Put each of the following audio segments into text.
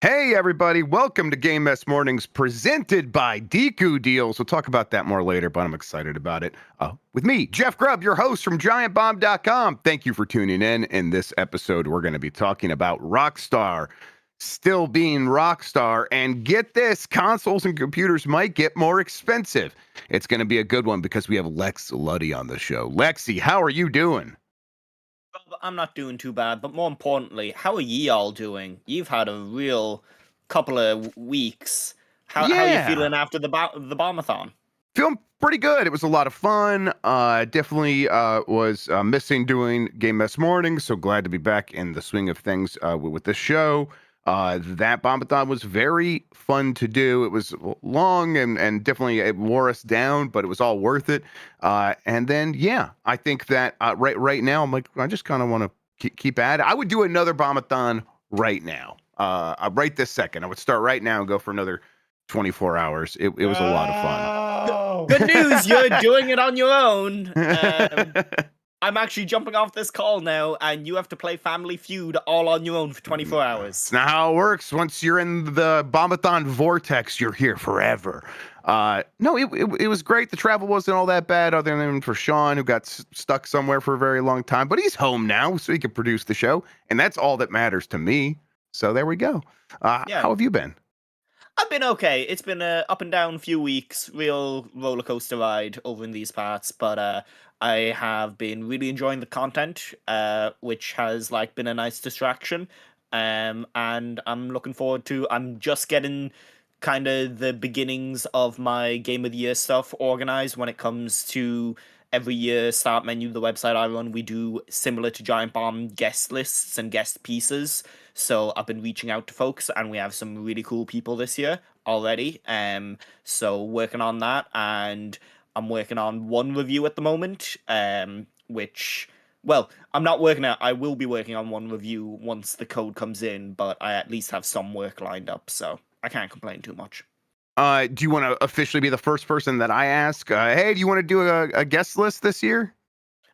Hey, everybody. Welcome to Game Mess Mornings presented by Deku Deals. We'll talk about that more later, but I'm excited about it. With me, Jeff Grubb, your host from GiantBomb.com. Thank you for tuning in. In this episode, we're going to be talking about Rockstar still being Rockstar. And get this, consoles and computers might get more expensive. It's going to be a good one because we have Lex Luddy on the show. Lexi, how are you doing? I'm not doing too bad, but more importantly, how are ye all doing? You've had a real couple of weeks. How are you feeling after the bombathon? Feeling pretty good. It was a lot of fun. Definitely was missing doing Game Mess Mornings, so glad to be back in the swing of things with this show. That bombathon was very fun to do. It was long and definitely it wore us down, but it was all worth it. And then, yeah, I think that right now, I'm like, I just kind of want to keep at it. I would do another bombathon right now. Right this second. I would start right now and go for another 24 hours. It was a lot of fun. Good news, you're doing it on your own. I'm actually jumping off this call now, and you have to play Family Feud all on your own for 24 hours. It's not how it works. Once you're in the bombathon vortex, you're here forever. No, it was great. The travel wasn't all that bad, other than for Sean, who got stuck somewhere for a very long time. But he's home now, so he can produce the show, and that's all that matters to me. So there we go. How have you been? I've been okay. It's been a up and down few weeks, real roller coaster ride over in these parts, but I have been really enjoying the content, which has been a nice distraction. And I'm looking forward to. I'm just getting kind of the beginnings of my Game of the Year stuff organized when it comes to every year start menu, the website I run. We do similar to Giant Bomb guest lists and guest pieces. So I've been reaching out to folks, and we have some really cool people this year already. So working on that, and I'm working on one review at the moment, which, well, I'm not working on. I will be working on one review once the code comes in, but I at least have some work lined up, so I can't complain too much. Do you want to officially be the first person that I ask? Hey, do you want to do a guest list this year?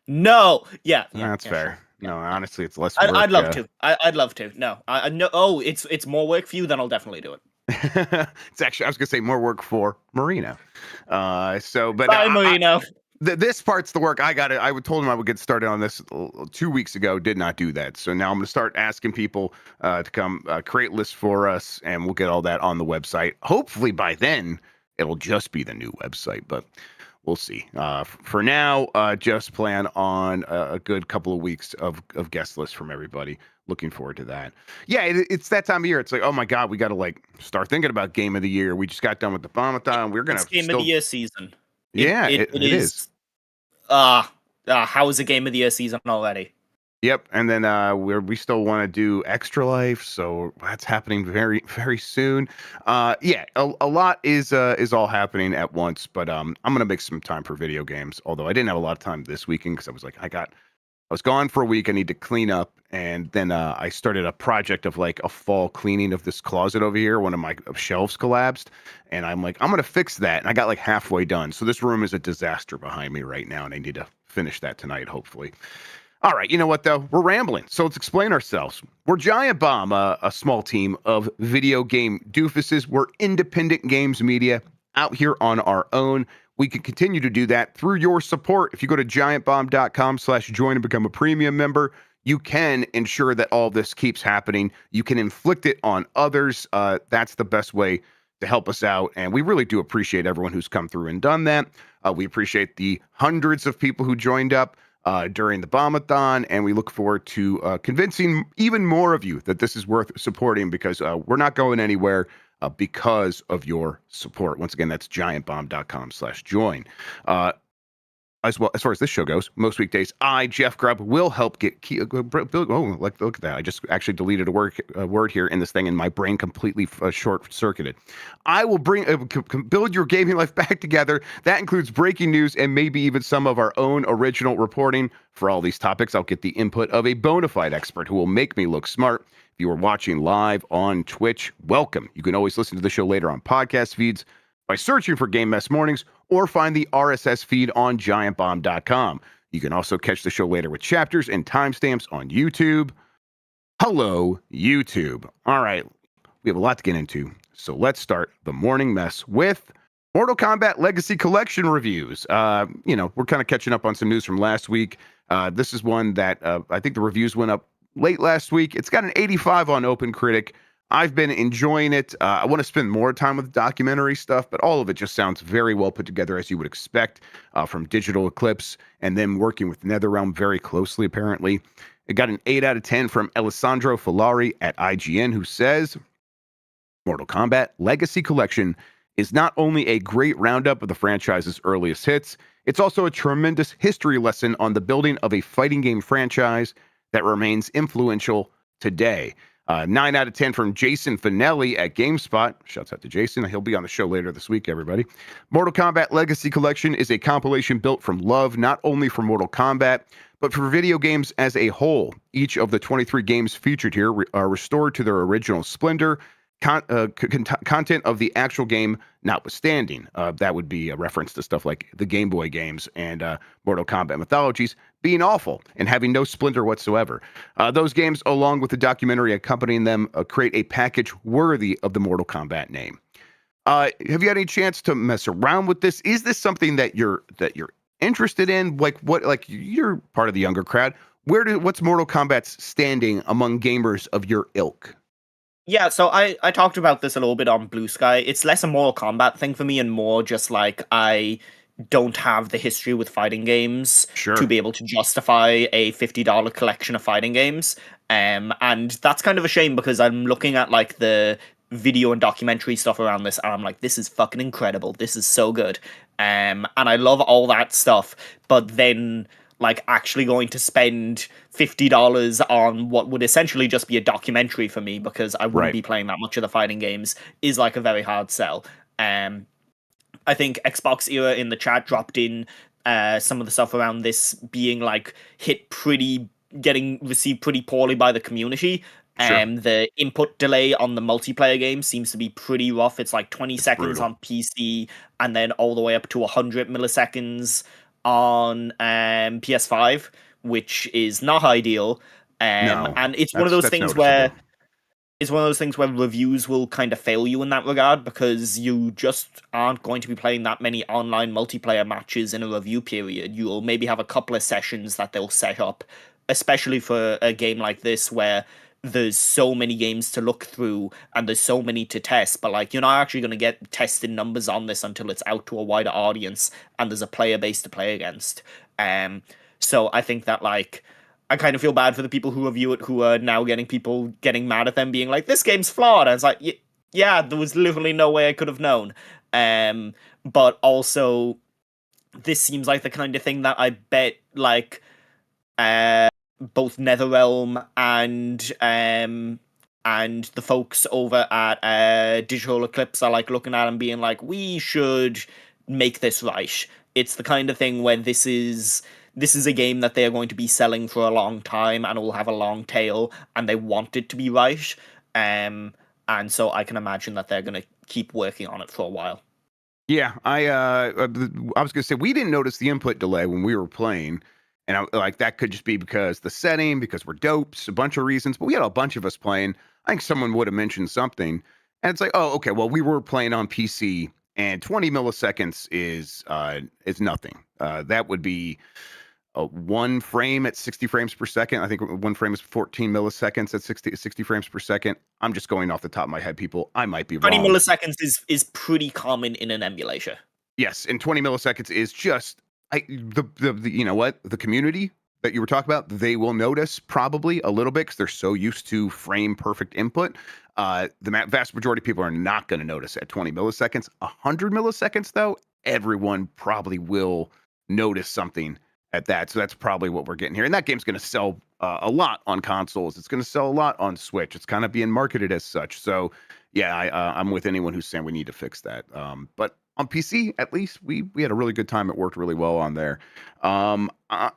No. Yeah, that's fair. Sure. No, honestly, it's less work. I'd love to. I'd love to. No, I no. Oh, it's more work for you. Then I'll definitely do it. It's actually, I was gonna say more work for Marino. But bye, Marino. This part's the work. I told him I would get started on this 2 weeks ago. Did not do that. So now I'm going to start asking people to come create lists for us, and we'll get all that on the website. Hopefully by then it'll just be the new website, but we'll see. For now, just plan on a good couple of weeks of guest lists from everybody. Looking forward to that. Yeah, it's that time of year. It's like, oh my God, we got to start thinking about Game of the Year. We just got done with the bombathon. We're going to Game of the Year season. It is. How is the Game of the Year season already? Yep, and then we still want to do Extra Life, so that's happening very, very soon. A lot is all happening at once, but I'm gonna make some time for video games. Although I didn't have a lot of time this weekend because I was like, I was gone for a week. I need to clean up, and then I started a project of a fall cleaning of this closet over here. One of my shelves collapsed, and I'm like, I'm gonna fix that. And I got halfway done. So this room is a disaster behind me right now, and I need to finish that tonight, hopefully. All right, you know what though? We're rambling, so let's explain ourselves. We're Giant Bomb, a small team of video game doofuses. We're independent games media out here on our own. We can continue to do that through your support. If you go to giantbomb.com/join and become a premium member, you can ensure that all this keeps happening. You can inflict it on others. That's the best way to help us out. And we really do appreciate everyone who's come through and done that. We appreciate the hundreds of people who joined up during the bombathon, and we look forward to convincing even more of you that this is worth supporting, because we're not going anywhere because of your support. Once again, that's giantbomb.com/join. As far as this show goes, most weekdays, I, Jeff Grubb, will help get look at that. I just actually deleted a word here in this thing, and my brain completely short-circuited. I will build your gaming life back together. That includes breaking news and maybe even some of our own original reporting. For all these topics, I'll get the input of a bona fide expert who will make me look smart. If you are watching live on Twitch, welcome. You can always listen to the show later on podcast feeds by searching for Game Mess Mornings, or find the RSS feed on giantbomb.com. You can also catch the show later with chapters and timestamps on YouTube. Hello, YouTube. All right, We have a lot to get into, so let's start the morning mess with Mortal Kombat Legacy Collection reviews. We're kind of catching up on some news from last week. This is one that I think the reviews went up late last week. It's got an 85 on OpenCritic. I've been enjoying it. I want to spend more time with documentary stuff, but all of it just sounds very well put together, as you would expect from Digital Eclipse and them working with NetherRealm very closely, apparently. It got an 8 out of 10 from Alessandro Filari at IGN, who says, Mortal Kombat Legacy Collection is not only a great roundup of the franchise's earliest hits, it's also a tremendous history lesson on the building of a fighting game franchise that remains influential today. 9 out of 10 from Jason Finelli at GameSpot. Shouts out to Jason. He'll be on the show later this week, everybody. Mortal Kombat Legacy Collection is a compilation built from love, not only for Mortal Kombat, but for video games as a whole. Each of the 23 games featured here are restored to their original splendor, content of the actual game notwithstanding. That would be a reference to stuff like the Game Boy games and Mortal Kombat Mythologies being awful and having no splendor whatsoever. Those games, along with the documentary accompanying them, create a package worthy of the Mortal Kombat name. Have you had any chance to mess around with this? Is this something that you're interested in? Like you're part of the younger crowd. What's Mortal Kombat's standing among gamers of your ilk? Yeah, so I talked about this a little bit on Blue Sky. It's less a Mortal Kombat thing for me and more just like I don't have the history with fighting games to Sure. be able to justify a $50 collection of fighting games. And that's kind of a shame because I'm looking at like the video and documentary stuff around this and I'm like, this is fucking incredible. This is so good. And I love all that stuff. But then like actually going to spend $50 on what would essentially just be a documentary for me because I wouldn't Right. be playing that much of the fighting games is like a very hard sell. I think Xbox Era in the chat dropped in some of the stuff around this being like getting received pretty poorly by the community. Sure. The input delay on the multiplayer game seems to be pretty rough. It's like 20 It's seconds brutal. on PC and then all the way up to 100 milliseconds on PS5, which is not ideal. No, And it's one of those that's things noticeable. where reviews will kind of fail you in that regard because you just aren't going to be playing that many online multiplayer matches in a review period. You'll maybe have a couple of sessions that they'll set up, especially for a game like this where there's so many games to look through and there's so many to test, but like you're not actually going to get tested numbers on this until it's out to a wider audience and there's a player base to play against. So I think that like I kind of feel bad for the people who review it who are now getting people getting mad at them being like, this game's flawed. And it's like, yeah, there was literally no way I could have known. But also, this seems like the kind of thing that I bet, like, both NetherRealm and the folks over at Digital Eclipse are, like, looking at and being like, we should make this right. It's the kind of thing where this is a game that they are going to be selling for a long time and it will have a long tail and they want it to be right. And so I can imagine that they're going to keep working on it for a while. Yeah, I was gonna say we didn't notice the input delay when we were playing, and like that could just be because the setting, because we're dopes, a bunch of reasons. But we had a bunch of us playing. I think someone would have mentioned something, and it's like, oh, okay, well, we were playing on PC, and 20 milliseconds is nothing. That would be one frame at 60 frames per second. I think one frame is 14 milliseconds at 60 frames per second. I'm just going off the top of my head, people. I might be 20 wrong. milliseconds is pretty common in an emulator. Yes, and 20 milliseconds is just the you know what, the community that you were talking about, they will notice probably a little bit because they're so used to frame perfect input. The vast majority of people are not going to notice at 20 milliseconds. 100 milliseconds though, everyone probably will notice something at that. So that's probably what we're getting here. And that game's going to sell a lot on consoles. It's going to sell a lot on Switch. It's kind of being marketed as such. So yeah, I'm with anyone who's saying we need to fix that. But on PC, at least we had a really good time. It worked really well on there. I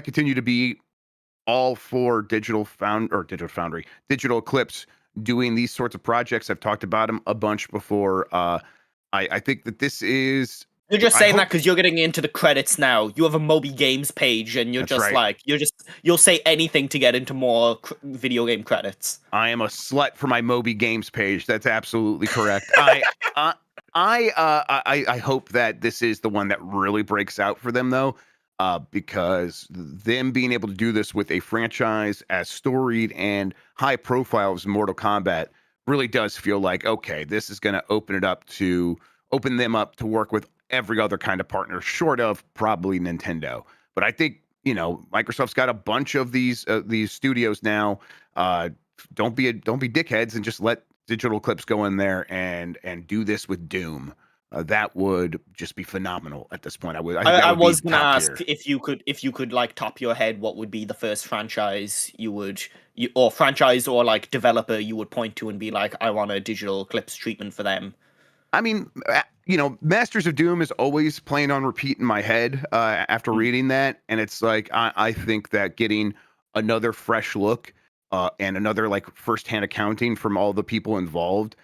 continue to be all for Digital Foundry, Digital Eclipse doing these sorts of projects. I've talked about them a bunch before. I think that this is You're just I saying that hope because you're getting into the credits now. You have a Moby Games page, and that's right. you'll say anything to get into more video game credits. I am a slut for my Moby Games page. That's absolutely correct. I hope that this is the one that really breaks out for them, though, because them being able to do this with a franchise as storied and high profile as Mortal Kombat really does feel like, okay, this is going to open them up to work with every other kind of partner, short of probably Nintendo. But I think Microsoft's got a bunch of these studios now. Don't be dickheads and just let Digital Clips go in there and do this with Doom. That would just be phenomenal at this point. I think that I would be was gonna top ask tier. if you could like top your head, what would be the first franchise or franchise or like developer you would point to and be like, I want a Digital Clips treatment for them. I mean, Masters of Doom is always playing on repeat in my head after Mm. reading that, and it's like I think that getting another fresh look and another like firsthand accounting from all the people involved,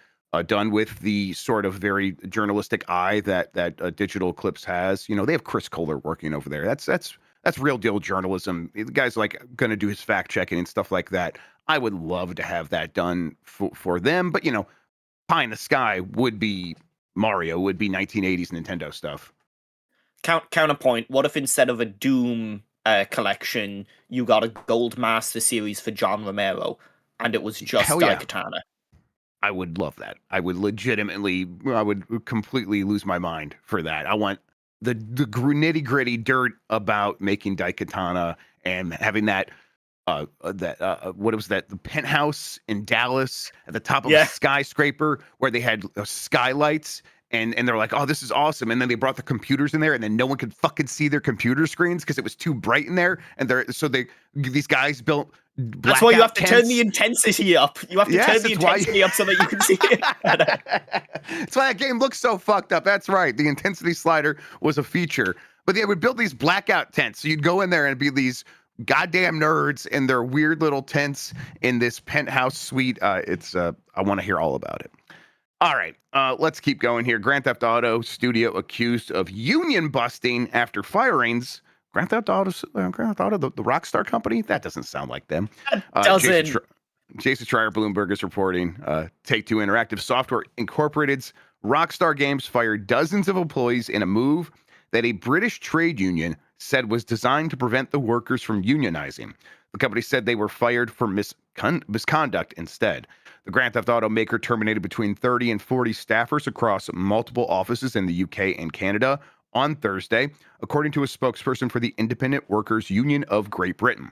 done with the sort of very journalistic eye that Digital Clips has. They have Chris Kohler working over there. That's real deal journalism. The guy's like going to do his fact checking and stuff like that. I would love to have that done for them, but pie in the sky would be Mario, would be 1980s Nintendo stuff. Counterpoint, what if instead of a Doom collection, you got a Gold Master series for John Romero, and it was just Hell yeah. Daikatana? I would love that. I would completely lose my mind for that. I want the nitty gritty dirt about making Daikatana and having what was that? The penthouse in Dallas at the top of a Yeah. skyscraper where they had skylights. And they're like, oh, this is awesome. And then they brought the computers in there, and then no one could fucking see their computer screens because it was too bright in there. And these guys built blackout That's why you have to turn tents. the intensity up. You have to turn the intensity up so that you can see it. That's why that game looks so fucked up. That's right. The intensity slider was a feature. But they would build these blackout tents. So you'd go in there and be these goddamn nerds in their weird little tents in this penthouse suite. I want to hear all about it. All right, let's keep going here. Grand Theft Auto studio accused of union busting after firings. Grand Theft Auto, the Rockstar company? That doesn't sound like them. Doesn't. Jason Schreier, Bloomberg is reporting. Take-Two Interactive Software Incorporated's Rockstar Games fired dozens of employees in a move that a British trade union said was designed to prevent the workers from unionizing. The company said they were fired for misconduct instead. The Grand Theft Auto maker terminated between 30 and 40 staffers across multiple offices in the UK and Canada on Thursday, according to a spokesperson for the Independent Workers Union of Great Britain.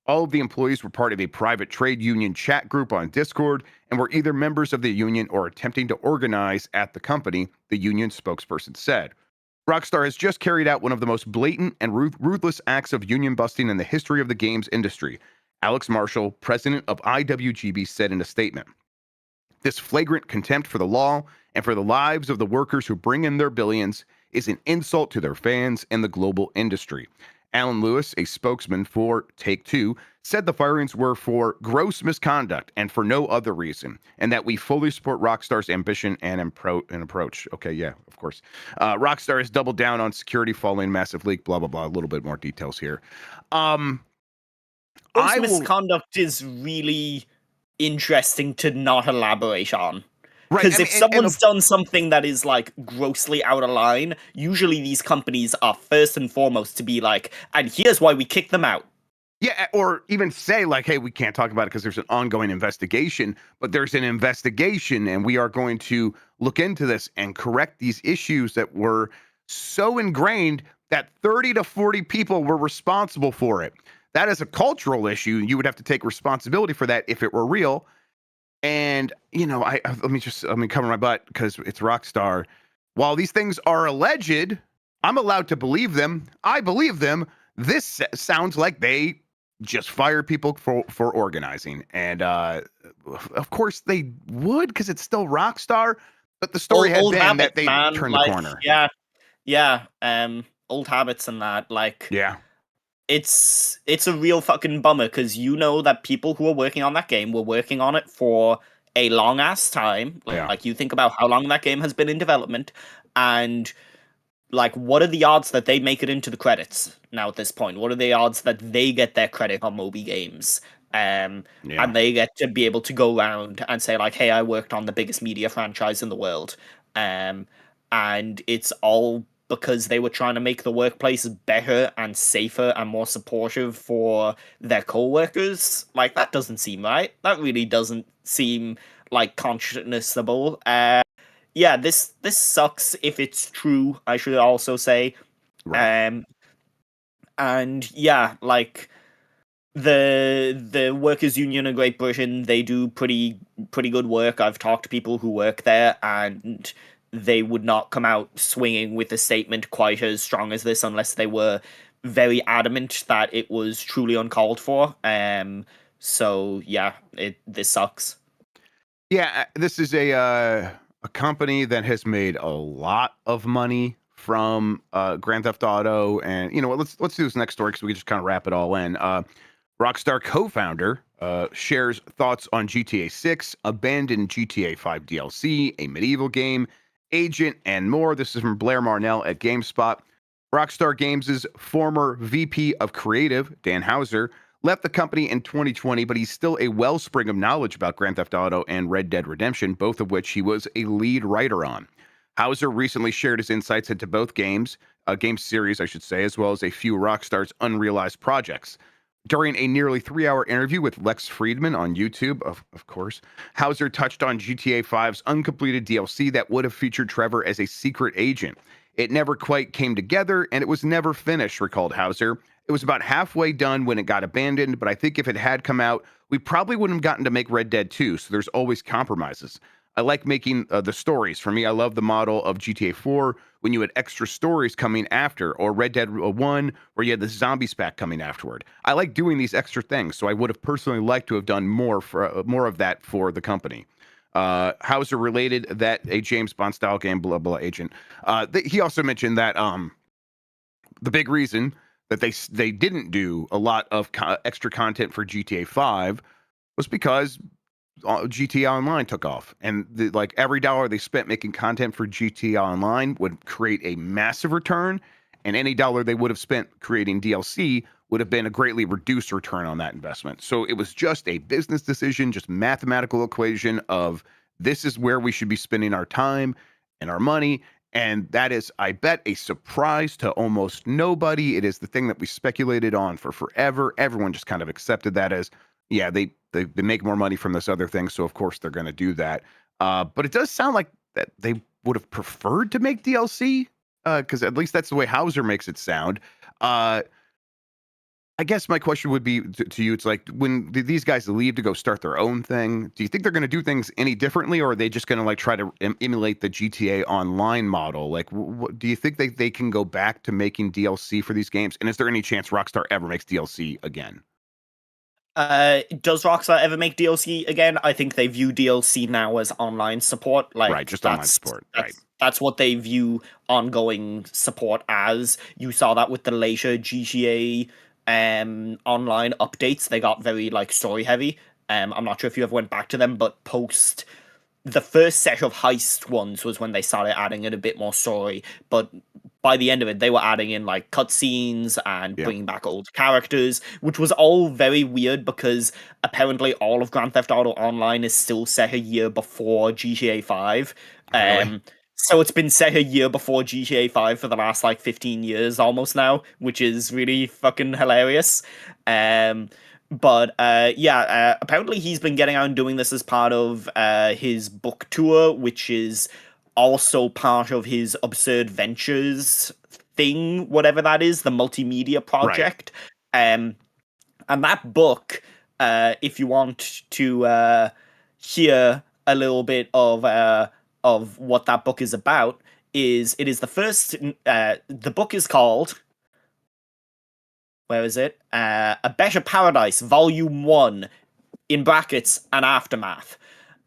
All of the employees were part of a private trade union chat group on Discord and were either members of the union or attempting to organize at the company, the union spokesperson said. Rockstar has just carried out one of the most blatant and ruthless acts of union busting in the history of the games industry, Alex Marshall, president of IWGB, said in a statement. This flagrant contempt for the law and for the lives of the workers who bring in their billions is an insult to their fans and the global industry. Alan Lewis, a spokesman for Take-Two, said the firings were for gross misconduct and for no other reason, and that we fully support Rockstar's ambition and approach. Okay, yeah, of course. Rockstar has doubled down on security following massive leak, blah, blah, blah. A little bit more details here. Misconduct is really interesting to not elaborate on. Right, Because if someone's done something that is like grossly out of line, usually these companies are first and foremost to be like, and here's why we kicked them out. Yeah, or even say like, hey, we can't talk about it because there's an ongoing investigation, but there's an investigation and we are going to look into this and correct these issues that were so ingrained that 30 to 40 people were responsible for it. That is a cultural issue. You would have to take responsibility for that if it were real. And, let me cover my butt because it's Rockstar. While these things are alleged, I'm allowed to believe them. I believe them. This sounds like they just fired people for organizing. And, of course they would because it's still Rockstar. But the story had been habits, that they turned the corner. Yeah. Old habits and that. Yeah. It's a real fucking bummer because that people who are working on that game were working on it for a long ass time. Like you think about how long that game has been in development, and like, what are the odds that they make it into the credits now at this point? What are the odds that they get their credit on Moby Games? Yeah. And they get to be able to go around and say, like, hey, I worked on the biggest media franchise in the world. And it's all because they were trying to make the workplace better and safer and more supportive for their co-workers. Like, that doesn't seem right. That really doesn't seem like conscionable. Yeah, this sucks if it's true, I should also say. Right. Um and yeah, like the workers union in Great Britain, they do pretty good work. I've talked to people who work there, and they would not come out swinging with a statement quite as strong as this unless they were very adamant that it was truly uncalled for. So yeah, this sucks. Yeah, this is a company that has made a lot of money from Grand Theft Auto, and you know what? Let's do this next story because we can just kind of wrap it all in. Rockstar co-founder shares thoughts on GTA 6, abandoned GTA 5 DLC, a medieval game, agent, and more. This is from Blair Marnell at GameSpot. Rockstar Games' former VP of Creative, Dan Houser, left the company in 2020, but he's still a wellspring of knowledge about Grand Theft Auto and Red Dead Redemption, both of which he was a lead writer on. Hauser recently shared his insights into both game series, I should say, as well as a few Rockstar's unrealized projects. During a nearly 3 hour interview with Lex Friedman on YouTube, of course, Hauser touched on GTA 5's uncompleted DLC that would have featured Trevor as a secret agent. It never quite came together, and it was never finished, recalled Hauser. It was about halfway done when it got abandoned, but I think if it had come out, we probably wouldn't have gotten to make Red Dead 2, so there's always compromises. I like making the stories. For me, I love the model of GTA 4 when you had extra stories coming after, or Red Dead 1 where you had the zombies pack coming afterward. I like doing these extra things, so I would have personally liked to have done more more of that for the company. Hauser related that a James Bond style game, blah blah agent. He also mentioned that the big reason that they didn't do a lot of extra content for GTA 5 was because GTA Online took off, and like every dollar they spent making content for GTA Online would create a massive return, and any dollar they would have spent creating DLC would have been a greatly reduced return on that investment. So it was just a business decision, just mathematical equation of this is where we should be spending our time and our money. And that is, I bet, a surprise to almost nobody. It is the thing that we speculated on for forever. Everyone just kind of accepted that as, yeah, they make more money from this other thing, so of course they're going to do that. But it does sound like that they would have preferred to make DLC, because at least that's the way Hauser makes it sound. I guess my question would be to you, it's like when these guys leave to go start their own thing, do you think they're going to do things any differently, or are they just going to like try to emulate the GTA Online model? Like, do you think they can go back to making DLC for these games? And is there any chance Rockstar ever makes DLC again? Does Rockstar ever make DLC again? I think they view DLC now as online support. Right, Like just online support. Right. that's what they view ongoing support as. You saw that with the later GTA online updates. They got very like story heavy. I'm not sure if you ever went back to them, but post the first set of heist ones was when they started adding in a bit more story. But by the end of it, they were adding in like cutscenes and Yeah. bringing back old characters, which was all very weird because apparently all of Grand Theft Auto Online is still set a year before GTA 5. Really? So it's been set a year before GTA 5 for the last like 15 years almost now, which is really fucking hilarious. But yeah, apparently he's been getting out and doing this as part of his book tour, which is also part of his Absurd Ventures thing, whatever that is, the multimedia Right. project. And that book, if you want to hear a little bit of what that book is about, is it is the first. The book is called, where is it? A Better Paradise, Volume 1, in brackets, an aftermath.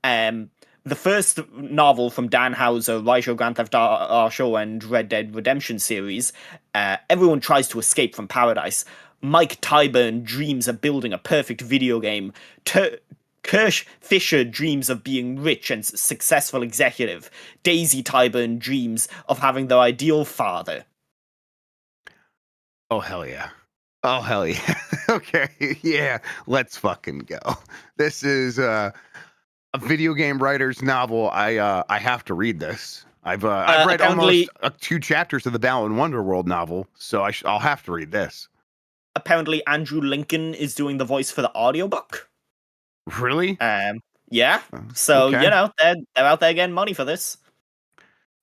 The first novel from Dan Houser, writer of Grand Theft Auto and Red Dead Redemption series. Everyone tries to escape from paradise. Mike Tyburn dreams of building a perfect video game, Kirsch Fisher dreams of being rich and successful executive. Daisy Tyburn dreams of having their ideal father. Oh hell yeah. Oh hell yeah. Okay. Yeah. Let's fucking go. This is a video game writer's novel. I have to read this. I've read almost Apparently, 2 chapters of the Balan Wonderworld novel, so I'll have to read this. apparently Andrew Lincoln is doing the voice for the audiobook. Really? Um, yeah. So Okay. they're out there getting money for this.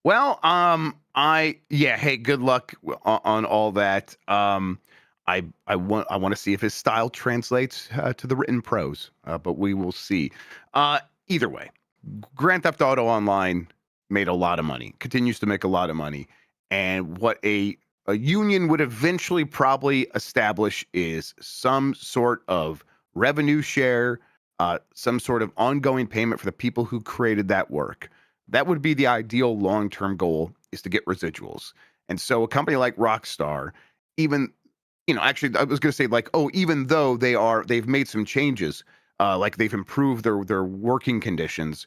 Well, yeah. Hey, good luck on all that. I want to see if his style translates to the written prose, but we will see. Either way, Grand Theft Auto Online made a lot of money, continues to make a lot of money, and what a union would eventually probably establish is some sort of revenue share, some sort of ongoing payment for the people who created that work. That would be the ideal long-term goal, is to get residuals. And so a company like Rockstar, even, actually, I was going to say, like, oh, even though they've made some changes, like they've improved their working conditions.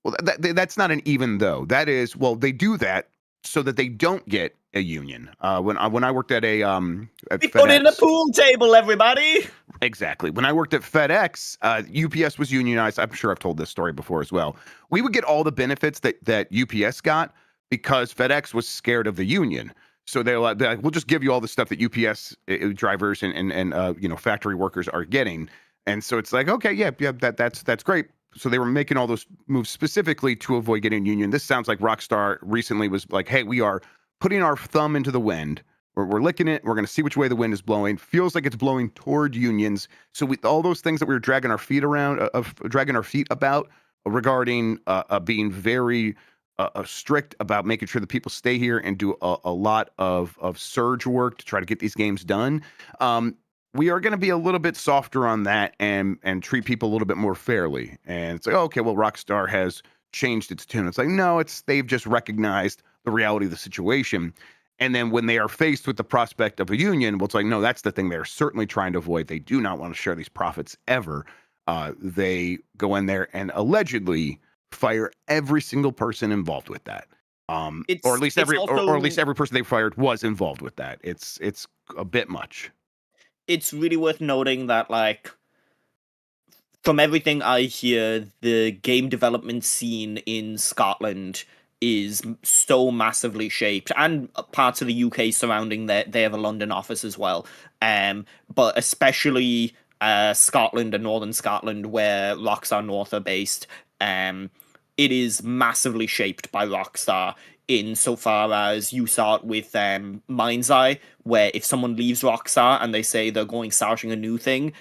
Well, that's not an even though. That is, well, they do that so that they don't get a union. When I worked at at We put in a FedEx. pool table, everybody. Exactly. When I worked at FedEx, UPS was unionized. I'm sure I've told this story before as well. We would get all the benefits that UPS got because FedEx was scared of the union. So they're like, we'll just give you all the stuff that UPS drivers and factory workers are getting. And so it's like, okay, yeah, that's great. So they were making all those moves specifically to avoid getting union. This sounds like Rockstar recently was like, hey, we are putting our thumb into the wind. We're licking it. We're going to see which way the wind is blowing. Feels like it's blowing toward unions. So all those things that we were dragging our feet around, dragging our feet about regarding being very strict about making sure that people stay here and do a lot of surge work to try to get these games done. We are going to be a little bit softer on that and treat people a little bit more fairly. And it's like, oh, okay, well, Rockstar has changed its tune. It's like, no, they've just recognized the reality of the situation. And then when they are faced with the prospect of a union, well, it's like, no, that's the thing they're certainly trying to avoid. They do not want to share these profits ever. They go in there and allegedly fire every single person involved with that. Or at least It's or at also least every person they fired was involved with that. It's a bit much. it's really worth noting that, like, from everything I hear, the game development scene in Scotland is so massively shaped, and parts of the UK surrounding they have a London office as well. But especially Scotland and Northern Scotland, where Rockstar North are based, it is massively shaped by Rockstar. Insofar as you saw it with Mind's Eye, where if someone leaves Rockstar and they say they're going starting a new thing,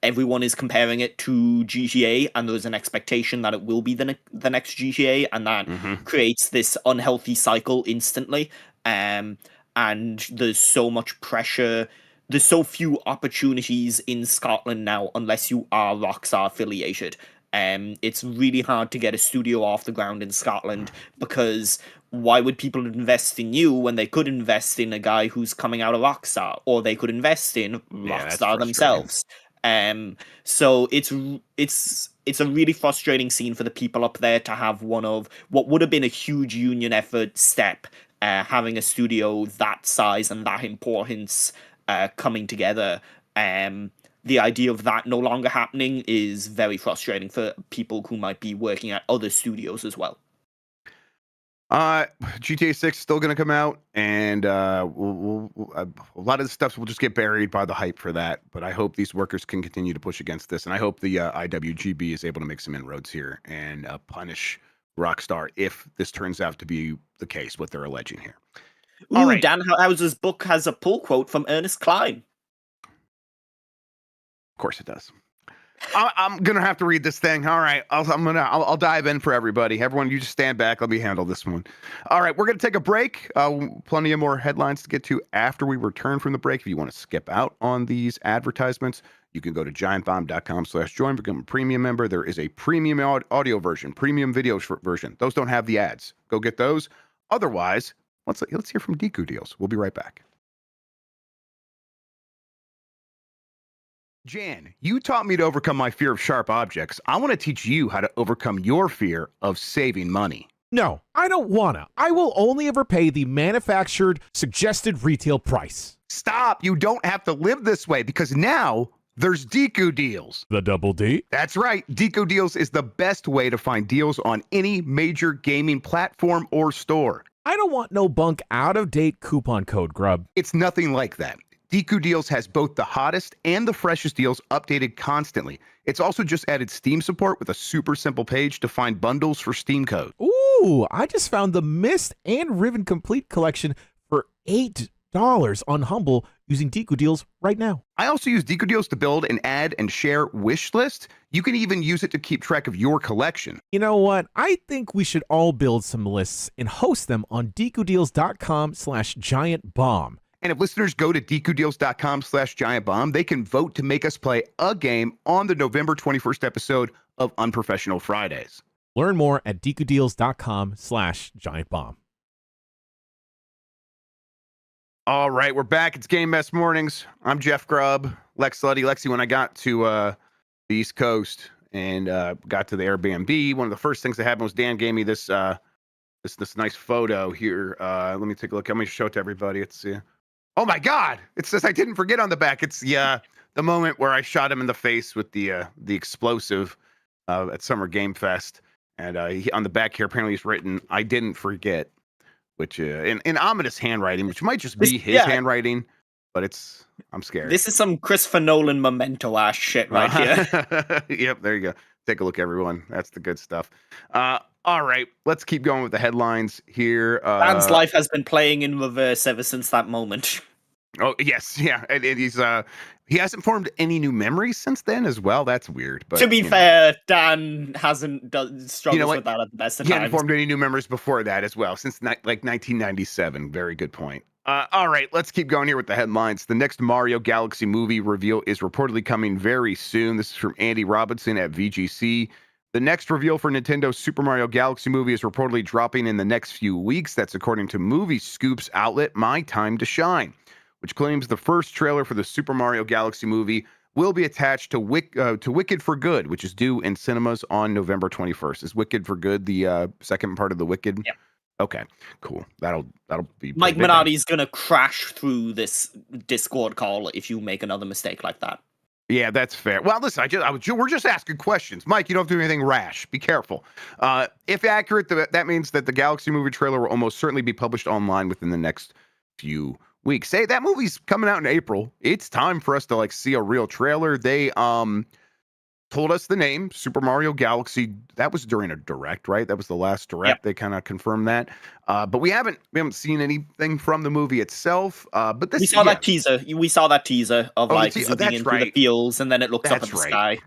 everyone is comparing it to GTA, and there's an expectation that it will be the next GTA, and that Mm-hmm. creates this unhealthy cycle instantly. And there's so much pressure. There's so few opportunities in Scotland now, unless you are Rockstar affiliated. It's really hard to get a studio off the ground in Scotland, because why would people invest in you when they could invest in a guy who's coming out of Rockstar, or they could invest in Yeah, that's Rockstar frustrating. themselves? So it's a really frustrating scene for the people up there to have one of what would have been a huge union effort step, having a studio that size and that importance coming together. The idea of that no longer happening is very frustrating for people who might be working at other studios as well. GTA 6 is still going to come out, and a lot of the stuff will just get buried by the hype for that. But I hope these workers can continue to push against this, and I hope the IWGB is able to make some inroads here and punish Rockstar if this turns out to be the case, what they're alleging here. All Ooh, right, Dan Houser's book has a pull quote from Ernest Cline. of course it does. I'm gonna have to read this thing. All right, I'll dive in for everybody. Everyone, you just stand back. Let me handle this one. All right, we're gonna take a break. Plenty of more headlines to get to after we return from the break. If you want to skip out on these advertisements, you can go to giantbomb.com/join, become a premium member. There is a premium audio version, premium video version. Those don't have the ads. Go get those. Otherwise, let's hear from Deku Deals. We'll be right back. Jan, you taught me to overcome my fear of sharp objects. I want to teach you how to overcome your fear of saving money. No, I don't wanna. I will only ever pay the manufactured suggested retail price. Stop! You don't have to live this way because now there's Deku Deals. The double D? That's right. Deku Deals is the best way to find deals on any major gaming platform or store. I don't want no bunk out of date coupon code, Grubb. It's nothing like that. Deku Deals has both the hottest and the freshest deals updated constantly. It's also just added Steam support with a super simple page to find bundles for Steam code. Ooh, I just found the Mist and Riven Complete collection for $8 on Humble using Deku Deals right now. I also use Deku Deals to build and add and share wish list. You can even use it to keep track of your collection. You know what? I think we should all build some lists and host them on DekuDeals.com/giantbomb. And if listeners go to DekuDeals.com/giantbomb, they can vote to make us play a game on the November 21st episode of Unprofessional Fridays. Learn more at DekuDeals.com/giantbomb. All right, we're back. It's Game Mess Mornings. I'm Jeff Grubb, Lex Luddy. Lexi, when I got to the East Coast and got to the Airbnb, one of the first things that happened was Dan gave me this nice photo here. Let me take a look. I'm going to show it to everybody. It's oh my God! It says I didn't forget on the back. It's the moment where I shot him in the face with the explosive at Summer Game Fest, and on the back here apparently he's written "I didn't forget," which in ominous handwriting, which might just be his handwriting, but I'm scared. This is some Christopher Nolan memento ass shit right here. Yep, there you go. Take a look, everyone. That's the good stuff. All right, let's keep going with the headlines here. Dan's life has been playing in reverse ever since that moment. Oh yes, yeah, and he's he hasn't formed any new memories since then as well. That's weird. But to be fair, Dan hasn't struggles with that at the best of he times. hadn't formed any new memories before that as well, since like 1997. Very good point. All right, let's keep going here with the headlines. The next Mario Galaxy movie reveal is reportedly coming very soon. This is from Andy Robinson at VGC. The next reveal for Nintendo's Super Mario Galaxy movie is reportedly dropping in the next few weeks. That's according to movie scoops outlet My Time to Shine, which claims the first trailer for the Super Mario Galaxy movie will be attached to Wicked for Good, which is due in cinemas on November 21st. Is Wicked for Good the second part of the Wicked? Yeah. Okay, cool. That'll be Mike Minardi's gonna crash through this Discord call if you make another mistake like that. Yeah, that's fair. Well, listen, we're just asking questions. Mike, you don't have to do anything rash. Be careful. If accurate, that means that the Galaxy movie trailer will almost certainly be published online within the next few weeks. Say that movie's coming out in April. It's time for us to see a real trailer. They told us the name, Super Mario Galaxy. That was during a direct, right? That was the last direct. Yep. They kind of confirmed that. But we haven't seen anything from the movie itself. But we saw that teaser. We saw that teaser of zooming in through the fields, and then it looks up at the sky.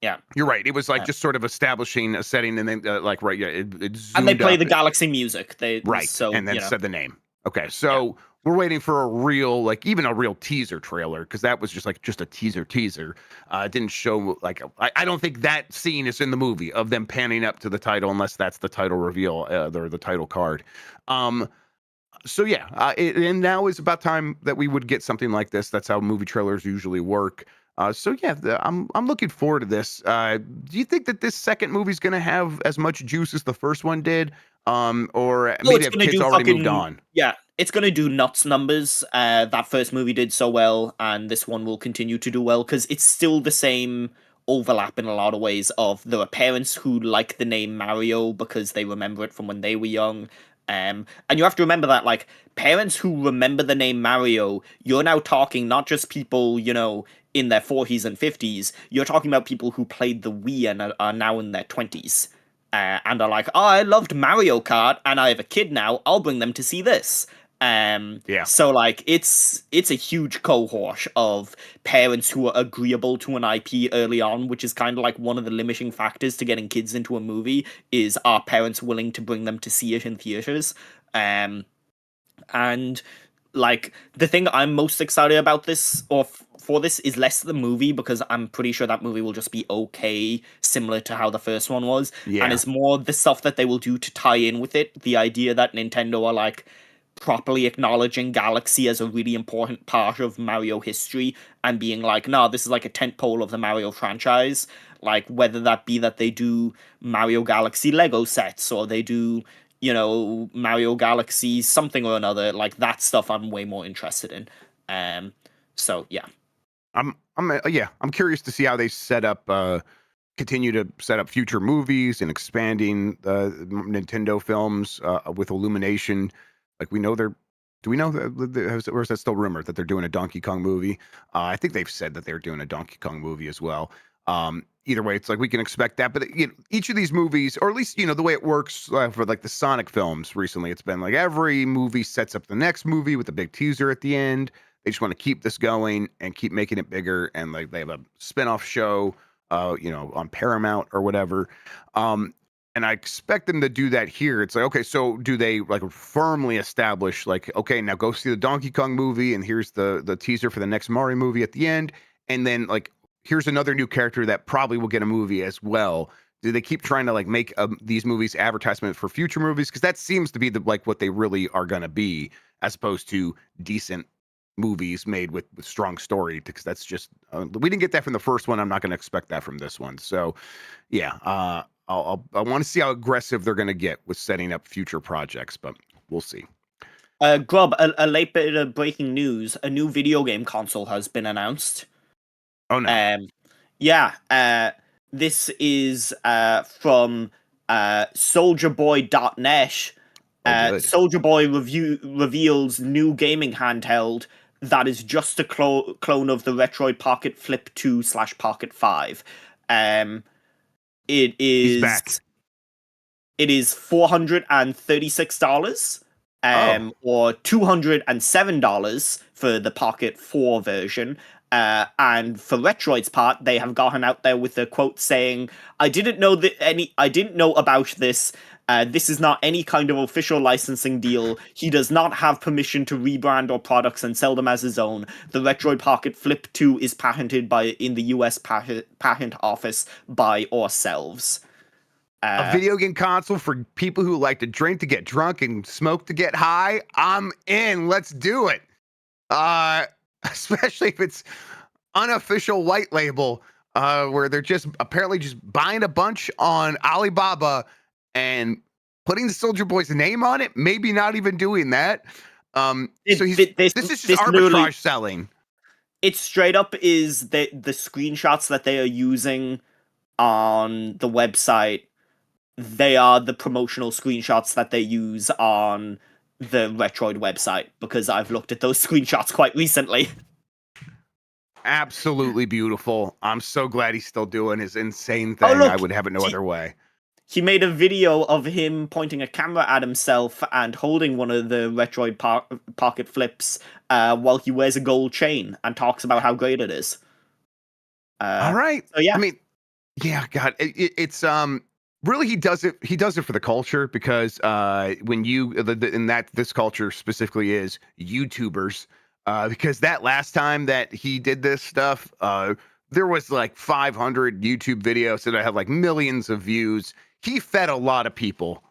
Yeah, you're right. It was just sort of establishing a setting, and then it zoomed and they play up the Galaxy music. So, and then said the name. Okay, so. Yeah. We're waiting for a real, even a real teaser trailer, because that was just a teaser. It didn't show, I don't think that scene is in the movie of them panning up to the title, unless that's the title reveal or the title card. So yeah, and now is about time that we would get something like this. That's how movie trailers usually work. So yeah, I'm looking forward to this. Do you think that this second movie is going to have as much juice as the first one did? Or maybe have kids already moved on? Yeah, it's going to do nuts numbers. That first movie did so well, and this one will continue to do well because it's still the same overlap in a lot of ways of there are parents who like the name Mario because they remember it from when they were young. And you have to remember that, parents who remember the name Mario, you're now talking not just people, in their 40s and 50s. You're talking about people who played the Wii and are now in their 20s. And are like, oh, I loved Mario Kart, and I have a kid now. I'll bring them to see this. Yeah. So it's a huge cohort of parents who are agreeable to an IP early on, which is kind of one of the limiting factors to getting kids into a movie is are parents willing to bring them to see it in theaters. And the thing I'm most excited about this for this is less the movie, because I'm pretty sure that movie will just be okay, similar to how the first one was. Yeah. And it's more the stuff that they will do to tie in with it. The idea that Nintendo are properly acknowledging Galaxy as a really important part of Mario history and being like, no, this is like a tentpole of the Mario franchise. Like, whether that be that they do Mario Galaxy Lego sets or they do, Mario Galaxy something or another, like that stuff I'm way more interested in. So yeah. I'm curious to see how they continue to set up future movies and expanding Nintendo films with Illumination. Like we know do we know that, or is that still rumored that they're doing a Donkey Kong movie? I think they've said that they're doing a Donkey Kong movie as well. Either way, it's like we can expect that. But each of these movies, or at least the way it works for like the Sonic films recently, it's been like every movie sets up the next movie with a big teaser at the end. They just want to keep this going and keep making it bigger, and like they have a spin-off show on Paramount or whatever. And I expect them to do that here. It's like, okay, so do they like firmly establish like, okay, now go see the Donkey Kong movie, and here's the teaser for the next Mario movie at the end, and then like here's another new character that probably will get a movie as well. Do they keep trying to like make these movies advertisement for future movies? Because that seems to be what they really are going to be, as opposed to decent movies made with strong story, because that's just we didn't get that from the first one. I'm not going to expect that from this one. So yeah, I want to see how aggressive they're going to get with setting up future projects, but we'll see. Grubb, a late bit of breaking news: a new video game console has been announced. Oh no! Yeah, this is from SouljaBoy.net. Soulja Boy reveals new gaming handheld that is just a clone of the Retroid Pocket Flip 2 / Pocket 5. It is. He's back. It is $436, or $207 for the Pocket 4 version. And for Retroid's part, they have gotten out there with a quote saying, I didn't know about this. This is not any kind of official licensing deal. He does not have permission to rebrand or products and sell them as his own. The Retroid Pocket Flip 2 is patented in the US Patent Office by ourselves. A video game console for people who like to drink to get drunk and smoke to get high. I'm in. Let's do it. Especially if it's unofficial white label, where they're just apparently just buying a bunch on Alibaba and putting the Soulja Boy's name on it. Maybe not even doing that. So this is just arbitrage selling. It straight up is the screenshots that they are using on the website. They are the promotional screenshots that they use on the Retroid website, because I've looked at those screenshots quite recently. Absolutely beautiful. I'm so glad he's still doing his insane thing. Look, I would have it no other way. He made a video of him pointing a camera at himself and holding one of the Retroid Pocket Flips while he wears a gold chain and talks about how great it is. All right. So yeah. I mean, yeah, God, it's really, he does it for the culture, because when this culture specifically is YouTubers, because that last time that he did this stuff, there was like 500 YouTube videos that had like millions of views. He fed a lot of people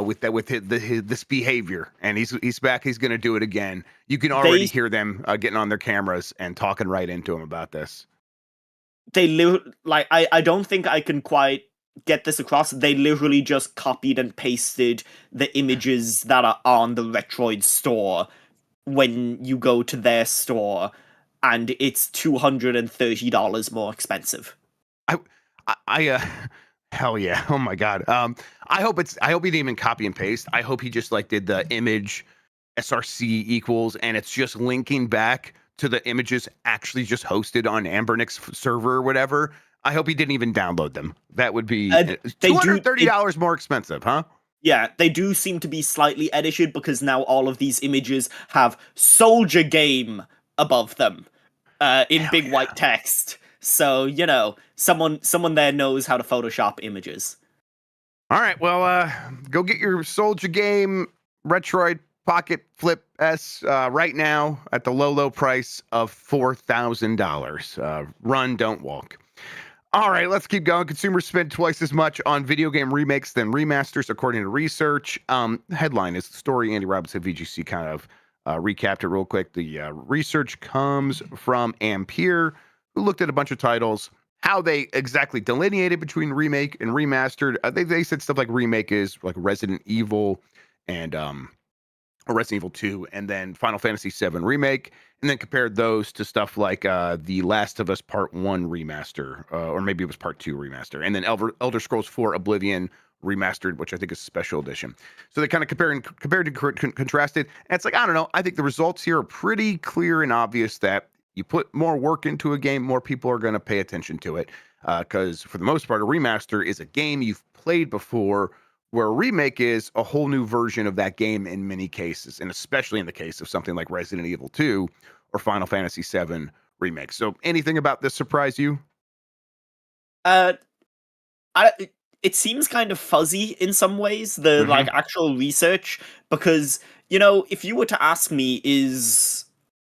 with this behavior, and he's back. He's going to do it again. You can already hear them getting on their cameras and talking right into him about this. I don't think I can quite get this across. They literally just copied and pasted the images that are on the Retroid store when you go to their store, and it's $230 more expensive. Hell yeah! Oh my God. I hope he didn't even copy and paste. I hope he just like did the image src equals, and it's just linking back to the images actually just hosted on Ambernick's server or whatever. I hope he didn't even download them. That would be $230 more expensive, huh? Yeah, they do seem to be slightly edited, because now all of these images have Soulja Game above them in big white text. So, someone there knows how to Photoshop images. All right, well, go get your Soulja Game Retroid Pocket Flip S right now at the low price of $4,000. Run, don't walk. All right, let's keep going. Consumers spend twice as much on video game remakes than remasters, according to research. Headline is the story. Andy Robbins at VGC kind of recapped it real quick. The research comes from Ampere, who looked at a bunch of titles. How they exactly delineated between remake and remastered. They said stuff like remake is like Resident Evil and or Resident Evil 2, and then Final Fantasy 7 remake, and then compared those to stuff like The Last of Us Part 1 remaster, or maybe it was Part 2 remaster, and then Elder Scrolls 4 Oblivion remastered, which I think is special edition. So they kind of compared and contrasted, and it's like, I don't know, I think the results here are pretty clear and obvious that you put more work into a game, more people are going to pay attention to it, because for the most part, a remaster is a game you've played before, where a remake is a whole new version of that game in many cases, and especially in the case of something like Resident Evil 2 or Final Fantasy 7 remake. So anything about this surprise you? Uh, it seems kind of fuzzy in some ways, the like actual research, because if you were to ask me, is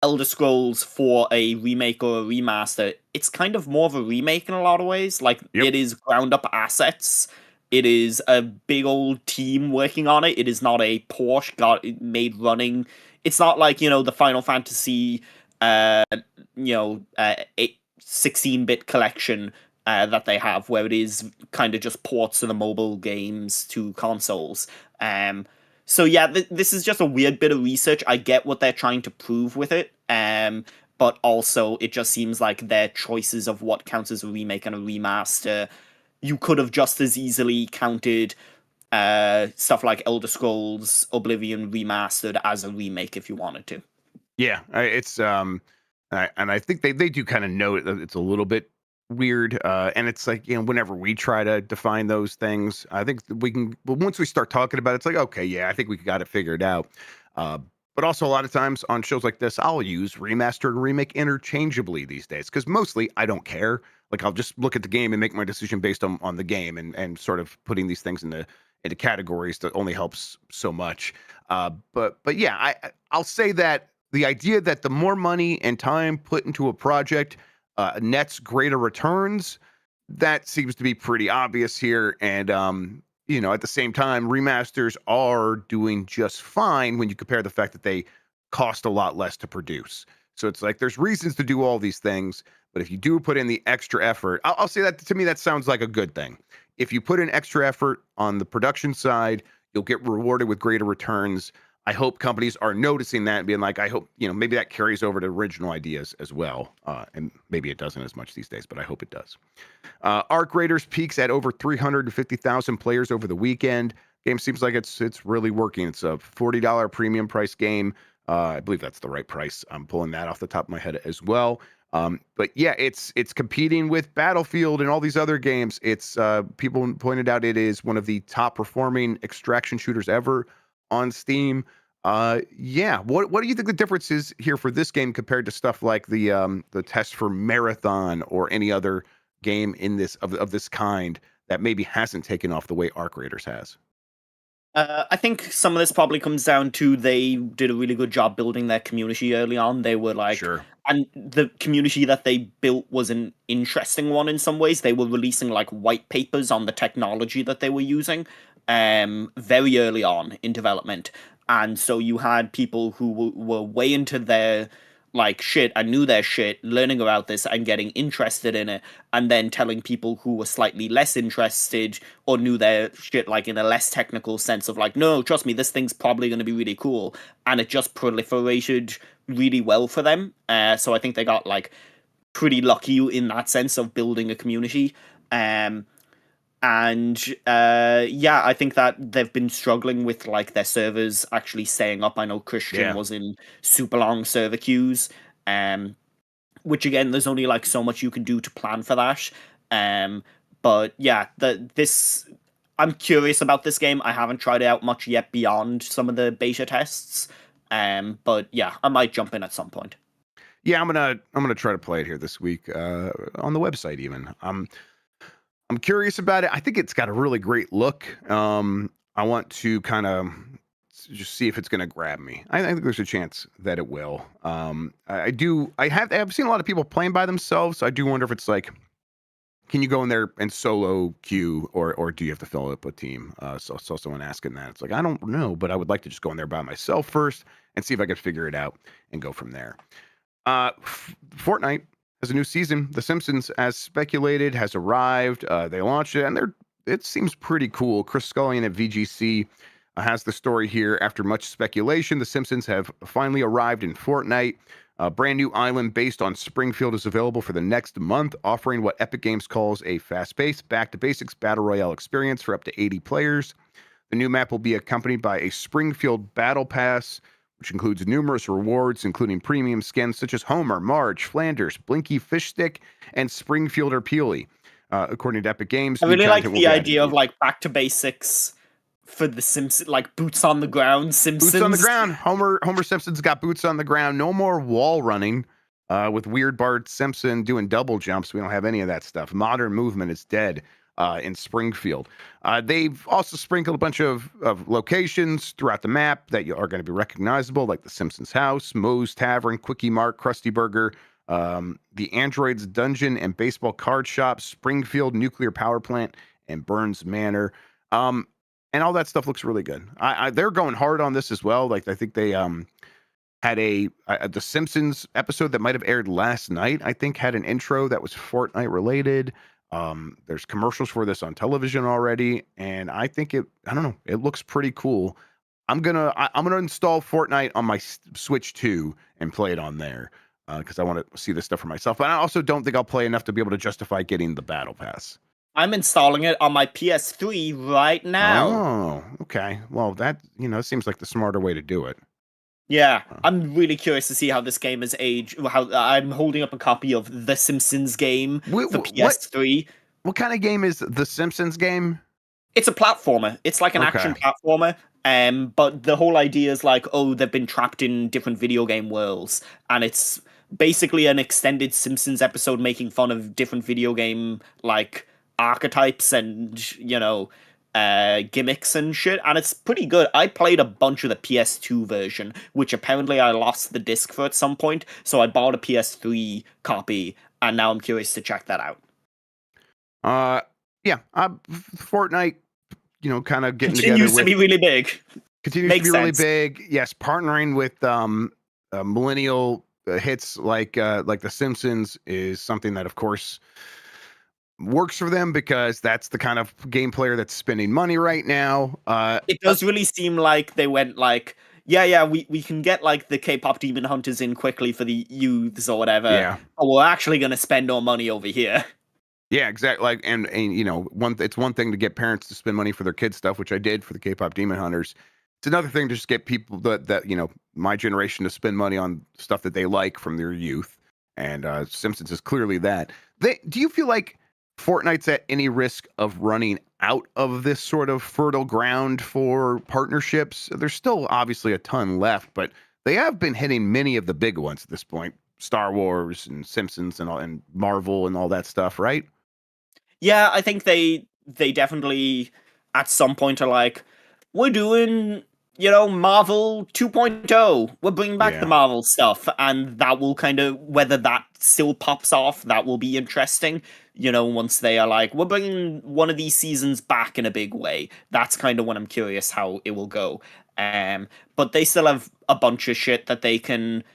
Elder Scrolls for a remake or a remaster, it's kind of more of a remake in a lot of ways. Like it is ground up assets. It is a big old team working on it. It is not a Porsche made running. It's not like, the Final Fantasy, 16-bit collection that they have, where it is kind of just ports of the mobile games to consoles. So yeah, this is just a weird bit of research. I get what they're trying to prove with it. But also it just seems like their choices of what counts as a remake and a remaster, you could have just as easily counted stuff like Elder Scrolls Oblivion remastered as a remake if you wanted to. Yeah, it's and I think they do kind of know it's a little bit weird, and it's like, whenever we try to define those things, I think we can. But once we start talking about it, it's like, okay, yeah, I think we got it figured out. But also a lot of times on shows like this, I'll use remaster and remake interchangeably these days, because mostly I don't care. Like, I'll just look at the game and make my decision based on the game, and sort of putting these things into categories that only helps so much. But yeah, I'll say that the idea that the more money and time put into a project nets greater returns, that seems to be pretty obvious here. And at the same time, remasters are doing just fine when you compare the fact that they cost a lot less to produce. So it's like there's reasons to do all these things, but if you do put in the extra effort, I'll say that to me, that sounds like a good thing. If you put in extra effort on the production side, you'll get rewarded with greater returns. I hope companies are noticing that and being like, I hope, maybe that carries over to original ideas as well. And maybe it doesn't as much these days, but I hope it does. Arc Raiders peaks at over 350,000 players over the weekend. Game seems like it's really working. It's a $40 premium price game. I believe that's the right price. I'm pulling that off the top of my head as well. But yeah, it's competing with Battlefield and all these other games. It's people pointed out it is one of the top performing extraction shooters ever on Steam. Yeah, what do you think the difference is here for this game compared to stuff like the test for Marathon or any other game in this of this kind that maybe hasn't taken off the way Arc Raiders has? I think some of this probably comes down to they did a really good job building their community early on. They were like, Sure. And the community that they built was an interesting one in some ways. They were releasing like white papers on the technology that they were using very early on in development. And so you had people who were way into their like shit and knew their shit, learning about this and getting interested in it, and then telling people who were slightly less interested or knew their shit like in a less technical sense of like, no, trust me, this thing's probably going to be really cool. And it just proliferated really well for them. So I think they got like pretty lucky in that sense of building a community. Yeah, I think that they've been struggling with like their servers actually staying up. I know Christian was in super long server queues, which again, there's only like so much you can do to plan for that. But yeah, I'm curious about this game. I haven't tried it out much yet beyond some of the beta tests. But yeah, I might jump in at some point. Yeah, I'm gonna try to play it here this week on the website even. I'm curious about it. I think it's got a really great look. I want to kind of just see if it's going to grab me. I think there's a chance that it will. I've seen a lot of people playing by themselves. So I do wonder if it's like, can you go in there and solo queue, or do you have to fill up a team? So someone asking that. It's like, I don't know, but I would like to just go in there by myself first and see if I could figure it out and go from there. Fortnite has a new season. The Simpsons, as speculated, has arrived. They launched it, and it seems pretty cool. Chris Scullion at VGC has the story here. After much speculation, the Simpsons have finally arrived in Fortnite. A brand new island based on Springfield is available for the next month, offering what Epic Games calls a fast-paced, back-to-basics battle royale experience for up to 80 players. The new map will be accompanied by a Springfield Battle Pass, which includes numerous rewards, including premium skins such as Homer, Marge, Flanders, Blinky Fishstick, and Springfielder Peely. According to Epic Games, I really like the idea of like back to basics for the Simpsons, like boots on the ground Simpsons. Boots on the ground. Homer Simpson's got boots on the ground. No more wall running with Weird Bart Simpson doing double jumps. We don't have any of that stuff. Modern movement is dead in Springfield. They've also sprinkled a bunch of locations throughout the map that are going to be recognizable, like the Simpsons house, Moe's Tavern, Quickie Mart, Krusty Burger, the Androids Dungeon and Baseball Card Shop, Springfield Nuclear Power Plant, and Burns Manor. And all that stuff looks really good. They're going hard on this as well. Like, I think they had the Simpsons episode that might have aired last night, I think, had an intro that was Fortnite related. There's commercials for this on television already, and I think it looks pretty cool. I'm gonna install Fortnite on my Switch 2 and play it on there because I want to see this stuff for myself. But I also don't think I'll play enough to be able to justify getting the Battle Pass. I'm installing it on my PS3 right now. Oh, okay. Well, that, seems like the smarter way to do it. Yeah, I'm really curious to see how this game has aged. How I'm holding up a copy of The Simpsons game for PS3. What kind of game is The Simpsons game? It's a platformer. It's like an action platformer. But the whole idea is like, they've been trapped in different video game worlds, and it's basically an extended Simpsons episode making fun of different video game like archetypes and gimmicks and shit, and it's pretty good. I played a bunch of the PS2 version, which apparently I lost the disc for at some point, so I bought a PS3 copy, and now I'm curious to check that out. Fortnite, kind of getting continues together to be really big. Continues to be really big. Yes, partnering with millennial hits like The Simpsons is something that, of course, works for them because that's the kind of game player that's spending money right now. It does really seem like they went like, we can get like the K-pop demon hunters in quickly for the youths or whatever. Yeah. But we're actually going to spend our money over here. Yeah, exactly. Like, and it's one thing to get parents to spend money for their kids stuff, which I did for the K-pop demon hunters. It's another thing to just get people that my generation to spend money on stuff that they like from their youth. And Simpsons is clearly that. Do you feel like Fortnite's at any risk of running out of this sort of fertile ground for partnerships? There's still obviously a ton left, but they have been hitting many of the big ones at this point. Star Wars and Simpsons and Marvel and all that stuff, right? Yeah, I think they definitely at some point are like, we're doing, Marvel 2.0. We're bringing back the Marvel stuff, and that will kind of, whether that still pops off, that will be interesting. Once they are like, we're bringing one of these seasons back in a big way. That's kind of when I'm curious how it will go. But they still have a bunch of shit that they can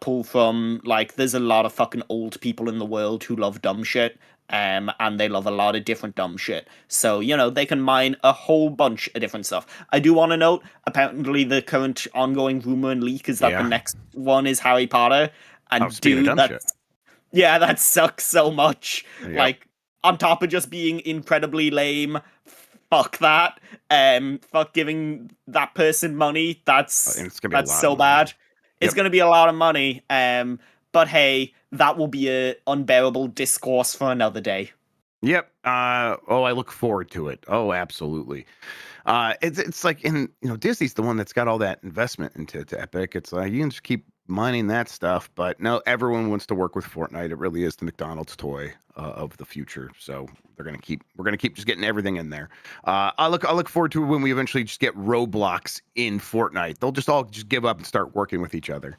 pull from. Like, there's a lot of fucking old people in the world who love dumb shit. And they love a lot of different dumb shit. So, they can mine a whole bunch of different stuff. I do want to note, apparently the current ongoing rumor and leak is that the next one is Harry Potter. And that sucks so much. Yep. Like, on top of just being incredibly lame, fuck that. Fuck giving that person money. That's so bad. It's going to be a lot of money. But hey, that will be an unbearable discourse for another day. Yep. I look forward to it. Oh, absolutely. It's like Disney's the one that's got all that investment into Epic. It's like you can just keep mining that stuff, but no, everyone wants to work with Fortnite. It really is the McDonald's toy of the future. So we're gonna keep just getting everything in there. I look forward to when we eventually just get Roblox in Fortnite. They'll just all give up and start working with each other.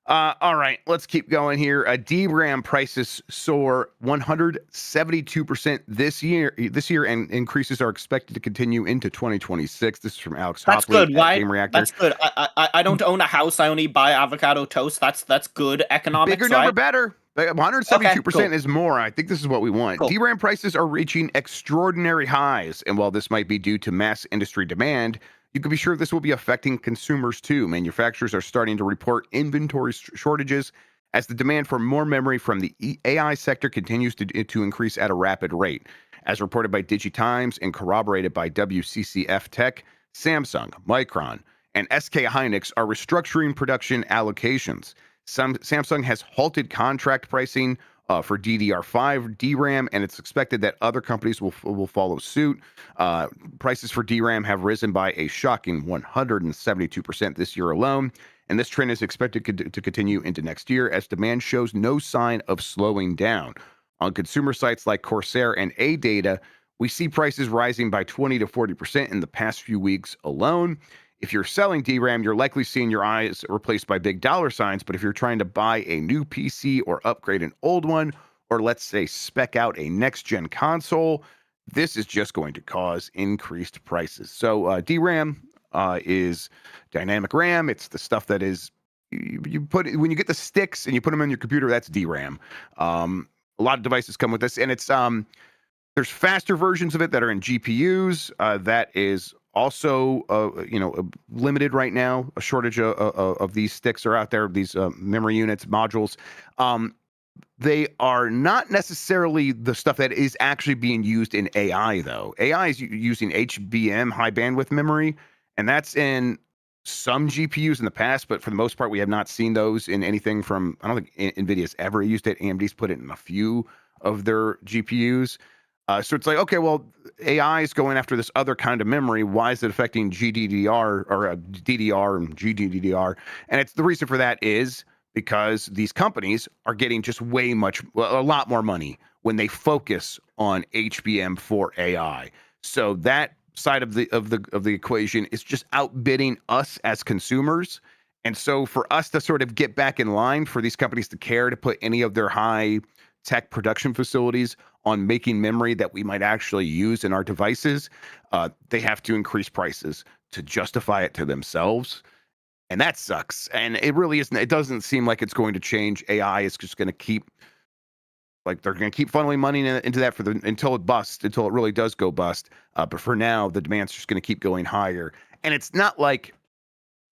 All right, let's keep going here. DRAM prices soar 172% this year, and increases are expected to continue into 2026. This is from Alex That's Hopley good, at right? Game Reactor. That's good. I don't own a house. I only buy avocado toast. That's good economics, Bigger number, right? better. Okay, 172% cool. is more. I think this is what we want. Cool. DRAM prices are reaching extraordinary highs, and while this might be due to mass industry demand, you can be sure this will be affecting consumers too. Manufacturers are starting to report inventory shortages as the demand for more memory from the AI sector continues to increase at a rapid rate. As reported by DigiTimes and corroborated by WCCF Tech, Samsung, Micron, and SK Hynix are restructuring production allocations. Samsung has halted contract pricing for DDR5 DRAM, and it's expected that other companies will follow suit. Prices for DRAM have risen by a shocking 172% this year alone, and this trend is expected to continue into next year as demand shows no sign of slowing down. On consumer sites like Corsair and AData, we see prices rising by 20 to 40% in the past few weeks alone. If you're selling DRAM, you're likely seeing your eyes replaced by big dollar signs. But if you're trying to buy a new PC or upgrade an old one, or let's say spec out a next gen console, this is just going to cause increased prices. So DRAM is dynamic RAM. It's the stuff that is you put when you get the sticks and you put them in your computer. That's DRAM. A lot of devices come with this, and it's there's faster versions of it that are in GPUs. That is also, limited right now. A shortage of these sticks are out there. These memory units, modules. They are not necessarily the stuff that is actually being used in AI, though. AI is using HBM, high bandwidth memory, and that's in some GPUs in the past. But for the most part, we have not seen those in anything from. I don't think NVIDIA's ever used it. AMD's put it in a few of their GPUs. So it's like, okay, well, AI is going after this other kind of memory. Why is it affecting GDDR or DDR and GDDR? And it's the reason for that is because these companies are getting just a lot more money when they focus on HBM for AI. So that side of the equation is just outbidding us as consumers. And so for us to sort of get back in line, for these companies to care to put any of their high tech production facilities on making memory that we might actually use in our devices, they have to increase prices to justify it to themselves. And that sucks. And it really isn't. It doesn't seem like it's going to change. AI is just going to keep, like, they're going to keep funneling money into that until it busts, until it really does go bust. But for now, the demand's just going to keep going higher. And it's not like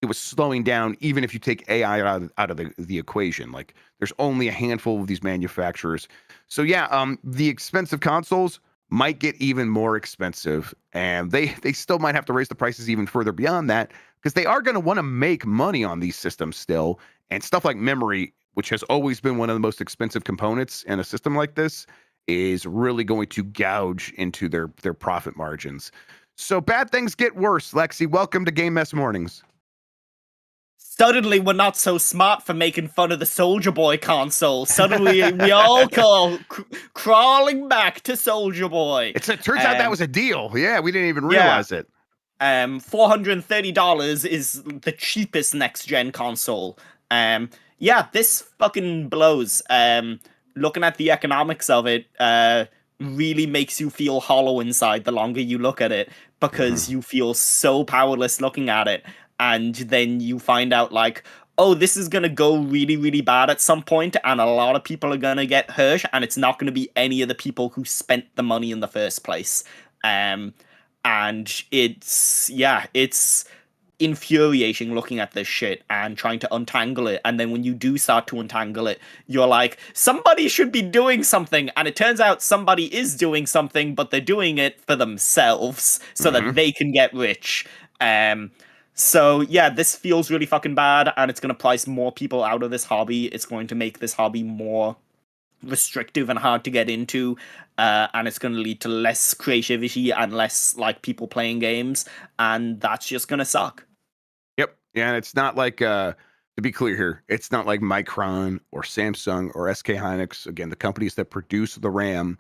it was slowing down, even if you take AI out of the equation. Like, there's only a handful of these manufacturers. So yeah, the expensive consoles might get even more expensive, and they still might have to raise the prices even further beyond that, because they are going to want to make money on these systems still. And stuff like memory, which has always been one of the most expensive components in a system like this, is really going to gouge into their profit margins. So bad things get worse. Lexi, welcome to Game Mess Mornings. Suddenly, we're not so smart for making fun of the Soulja Boy console. Suddenly, we all call crawling back to Soulja Boy. It turns out that was a deal. Yeah, we didn't even realize it. $430 is the cheapest next gen console. This fucking blows. Looking at the economics of it, really makes you feel hollow inside the longer you look at it, because you feel so powerless looking at it. And then you find out, like, oh, this is going to go really, really bad at some point, and a lot of people are going to get hurt, and it's not going to be any of the people who spent the money in the first place. And it's infuriating looking at this shit and trying to untangle it. And then when you do start to untangle it, you're like, somebody should be doing something. And it turns out somebody is doing something, but they're doing it for themselves so that they can get rich. So yeah, this feels really fucking bad, and it's going to price more people out of this hobby. It's going to make this hobby more restrictive and hard to get into, and it's going to lead to less creativity and less, like, people playing games, and that's just going to suck. Yep. Yeah, and it's not like, to be clear here, it's not like Micron or Samsung or SK Hynix, again, the companies that produce the RAM.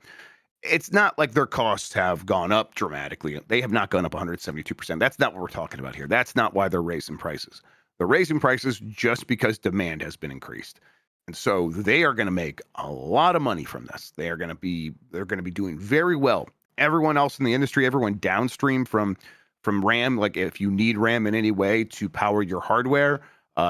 It's not like their costs have gone up dramatically. They have not gone up 172%. That's not what we're talking about here. That's not why they're raising prices. They're raising prices just because demand has been increased. And so they are going to make a lot of money from this. They're going to be doing very well. Everyone else in the industry, everyone downstream from RAM, like if you need RAM in any way to power your hardware,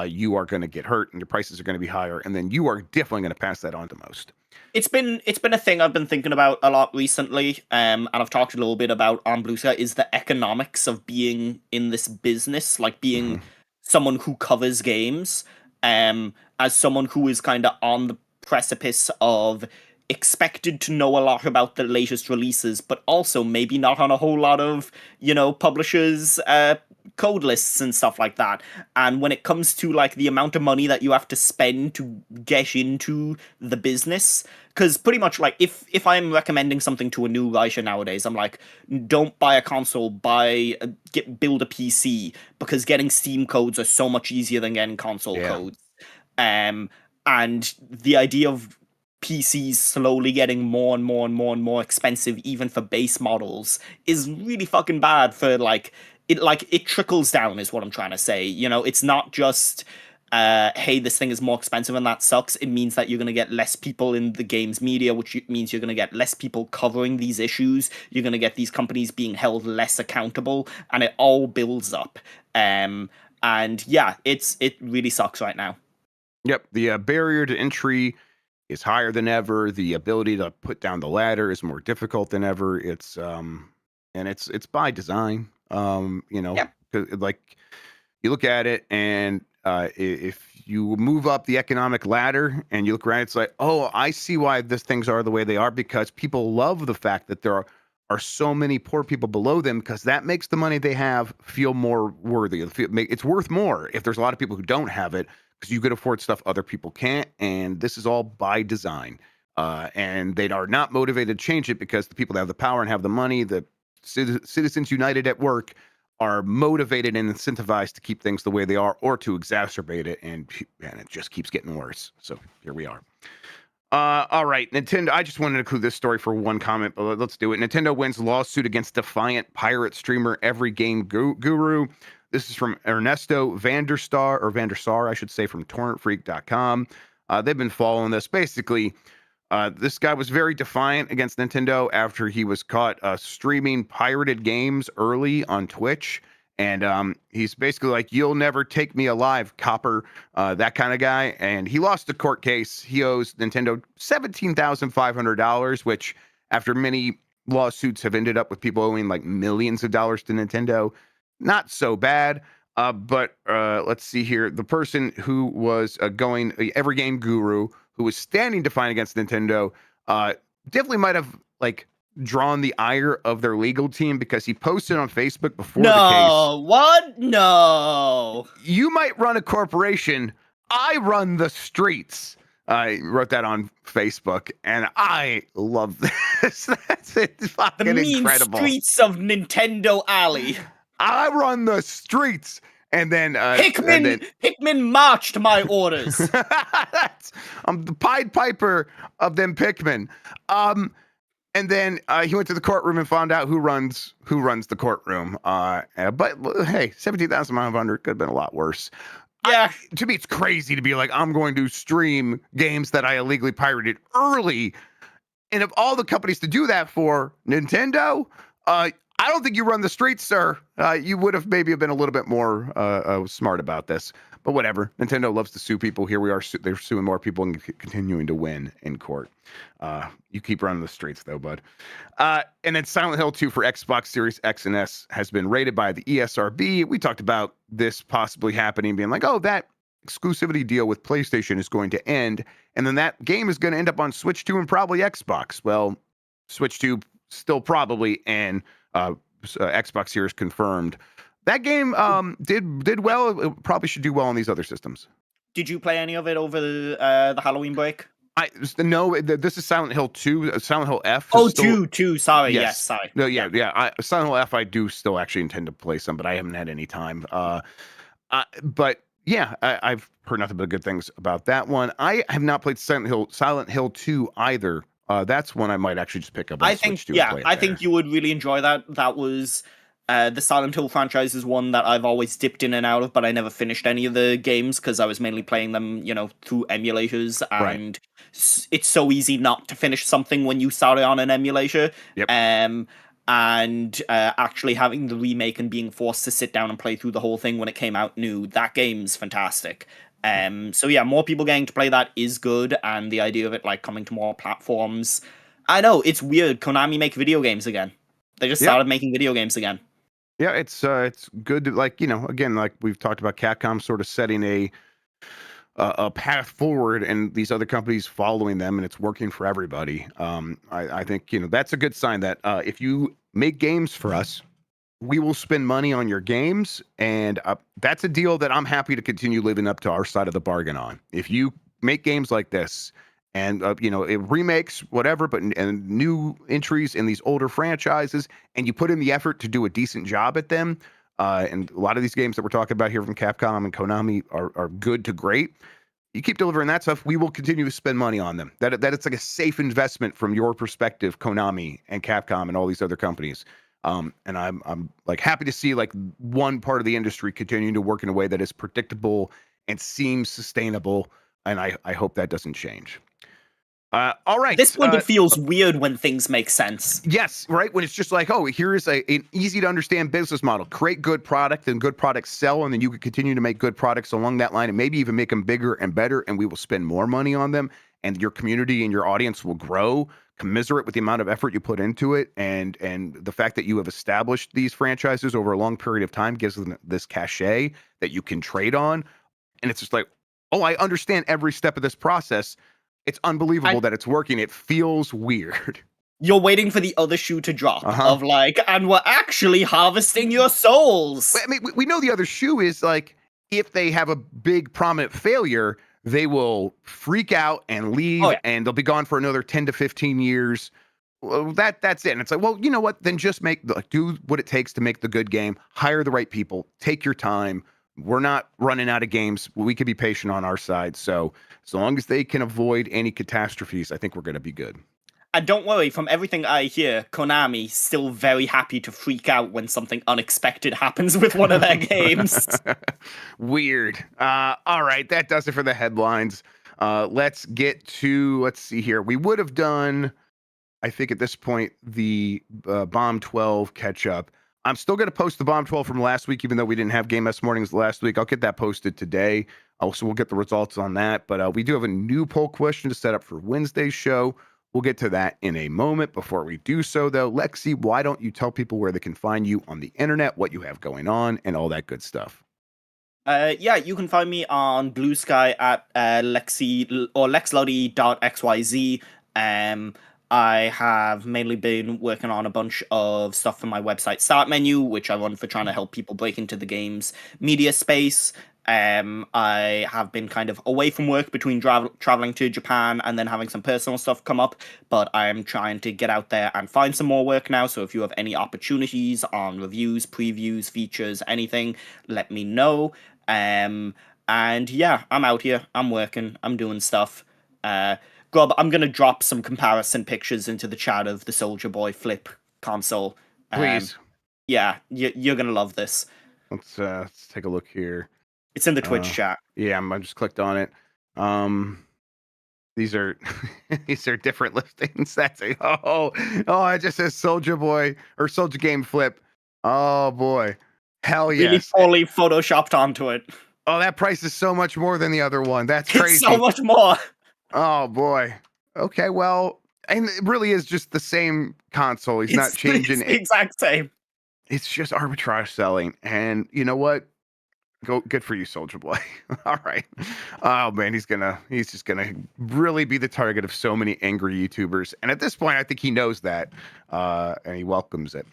you are going to get hurt and your prices are going to be higher. And then you are definitely going to pass that on to most. It's been a thing I've been thinking about a lot recently, and I've talked a little bit about on Blue Sky, is the economics of being in this business, like being someone who covers games, as someone who is kind of on the precipice of expected to know a lot about the latest releases, but also maybe not on a whole lot of, publishers' code lists and stuff like that. And when it comes to like the amount of money that you have to spend to get into the business, because pretty much like if I'm recommending something to a new writer nowadays, I'm like, don't buy a console, build a PC, because getting Steam codes are so much easier than getting console codes. And the idea of PCs slowly getting more and more and more and more expensive, even for base models, is really fucking bad for it trickles down is what I'm trying to say. It's not just hey, this thing is more expensive and that sucks. It means that you're going to get less people in the games media, which means you're going to get less people covering these issues. You're going to get these companies being held less accountable, and it all builds up. And yeah, it really sucks right now. Yep, the barrier to entry is higher than ever. The ability to put down the ladder is more difficult than ever. It's it's by design. Like you look at it, and if you move up the economic ladder and you look around, it's like, oh, I see why these things are the way they are, because people love the fact that there are so many poor people below them, because that makes the money they have feel more worthy. It's worth more if there's a lot of people who don't have it, because you could afford stuff other people can't. And this is all by design. And they are not motivated to change it, because the people that have the power and have the money, the Citizens United at work, are motivated and incentivized to keep things the way they are, or to exacerbate it, and it just keeps getting worse. So here we are. All right, Nintendo. I just wanted to include this story for one comment, but let's do it. Nintendo wins lawsuit against Defiant pirate streamer EveryGameGuru. This is from Ernesto Vandersar, I should say, from TorrentFreak.com. They've been following this. Basically, this guy was very defiant against Nintendo after he was caught streaming pirated games early on Twitch. And he's basically like, "You'll never take me alive, copper," that kind of guy. And he lost a court case. He owes Nintendo $17,500, which, after many lawsuits have ended up with people owing like millions of dollars to Nintendo, not so bad. But let's see here. The person who was going, EveryGameGuru, who was standing defiant against Nintendo, definitely might have like drawn the ire of their legal team, because he posted on Facebook before the case. What? No. "You might run a corporation. I run the streets." I wrote that on Facebook, and I love this. That's it. Fucking the mean incredible. Streets of Nintendo Alley. "I run the streets." And then Pikmin marched my orders. I'm the Pied Piper of them Pikmin. And then he went to the courtroom and found out who runs the courtroom. But hey, 17,500 could have been a lot worse. Yeah. To me, it's crazy to be like, I'm going to stream games that I illegally pirated early. And of all the companies to do that for, Nintendo, I don't think you run the streets, sir. You would have maybe been a little bit more smart about this. But whatever. Nintendo loves to sue people. Here we are. They're suing more people and continuing to win in court. You keep running the streets, though, bud. And then Silent Hill 2 for Xbox Series X and S has been rated by the ESRB. We talked about this possibly happening, being like, oh, that exclusivity deal with PlayStation is going to end. And then that game is going to end up on Switch 2 and probably Xbox. Well, Switch 2 still probably, and Xbox Series confirmed. That game did well. It probably should do well on these other systems. Did you play any of it over the Halloween break? No, this is Silent Hill 2, Silent Hill F. Oh, still... 2, sorry. Yes, sorry. No, yeah. Silent Hill F, I do still actually intend to play some, but I haven't had any time. But yeah, I've heard nothing but good things about that one. I have not played Silent Hill 2 either. That's one I might actually just pick up on Switch 2 and play it I think you would really enjoy that. That was The Silent Hill franchise is one that I've always dipped in and out of, but I never finished any of the games because I was mainly playing them, through emulators, Right. and it's so easy not to finish something when you start it on an emulator. Yep. And actually having the remake and being forced to sit down and play through the whole thing when it came out new, that game's fantastic. So yeah, more people getting to play that is good, and the idea of it like coming to more platforms. I know it's weird. Konami make video games again. They just Yep. started making video games again. Yeah, it's good to, like, again, like we've talked about, Capcom sort of setting a path forward and these other companies following them, and it's working for everybody. I think that's a good sign that if you make games for us, we will spend money on your games, and that's a deal that I'm happy to continue living up to our side of the bargain on. If you make games like this and it remakes whatever, but and new entries in these older franchises, and you put in the effort to do a decent job at them, and a lot of these games that we're talking about here from Capcom and Konami are good to great. You keep delivering that stuff, we will continue to spend money on them. That it's like a safe investment from your perspective, Konami and Capcom and all these other companies. And I'm like happy to see like one part of the industry continuing to work in a way that is predictable and seems sustainable. And I hope that doesn't change. All right. At this point, it feels weird when things make sense. Yes, right. When it's just like, oh, here's an easy to understand business model. Create good product, and good products sell, and then you can continue to make good products along that line, and maybe even make them bigger and better, and we will spend more money on them, and your community and your audience will grow commensurate with the amount of effort you put into it, and the fact that you have established these franchises over a long period of time gives them this cachet that you can trade on, and it's just like, oh, I understand every step of this process. It's unbelievable that it's working. It feels weird. You're waiting for the other shoe to drop of like, and we're actually harvesting your souls. I mean, we know the other shoe is like, if they have a big prominent failure, they will freak out and leave, and they'll be gone for another 10 to 15 years. Well, that's it. And it's like, well, you know what? Then just do what it takes to make the good game. Hire the right people. Take your time. We're not running out of games. We can be patient on our side. So as long as they can avoid any catastrophes, I think we're going to be good. And don't worry, from everything I hear, Konami still very happy to freak out when something unexpected happens with one of their games. Weird. All right, that does it for the headlines. Let's see here. We would have done, I think at this point, the Bomb 12 catch up. I'm still going to post the Bomb 12 from last week, even though we didn't have Game S Mornings last week. I'll get that posted today. Also, we'll get the results on that. But we do have a new poll question to set up for Wednesday's show. We'll get to that in a moment. Before we do so, though, Lexi, why don't you tell people where they can find you on the internet, what you have going on, and all that good stuff? Yeah, you can find me on Blue Sky at Lexi or lexluddy.xyz. I have mainly been working on a bunch of stuff for my website Start Menu, which I run for trying to help people break into the game's media space. I have been kind of away from work between traveling to Japan and then having some personal stuff come up, but I'm trying to get out there and find some more work now. So if you have any opportunities on reviews, previews, features, anything, let me know. And yeah, I'm out here. I'm working. I'm doing stuff. Grubb, I'm going to drop some comparison pictures into the chat of the Soulja Boy Flip console. Please. Yeah, you're going to love this. Let's take a look here. It's in the Twitch chat. Yeah, I just clicked on it. These are these are different listings. That's it just says Soulja Boy or Soulja Game Flip. Oh boy. Hell yes. Really poorly photoshopped onto it. Oh, that price is so much more than the other one. That's crazy. It's so much more. Oh boy. Okay, well, and it really is just the same console. It's not changing. It's the exact same. It's just arbitrage selling. And you know what? Good for you, Soulja Boy. All right. Oh man, he's just gonna really be the target of so many angry YouTubers. And at this point, I think he knows that. And he welcomes it.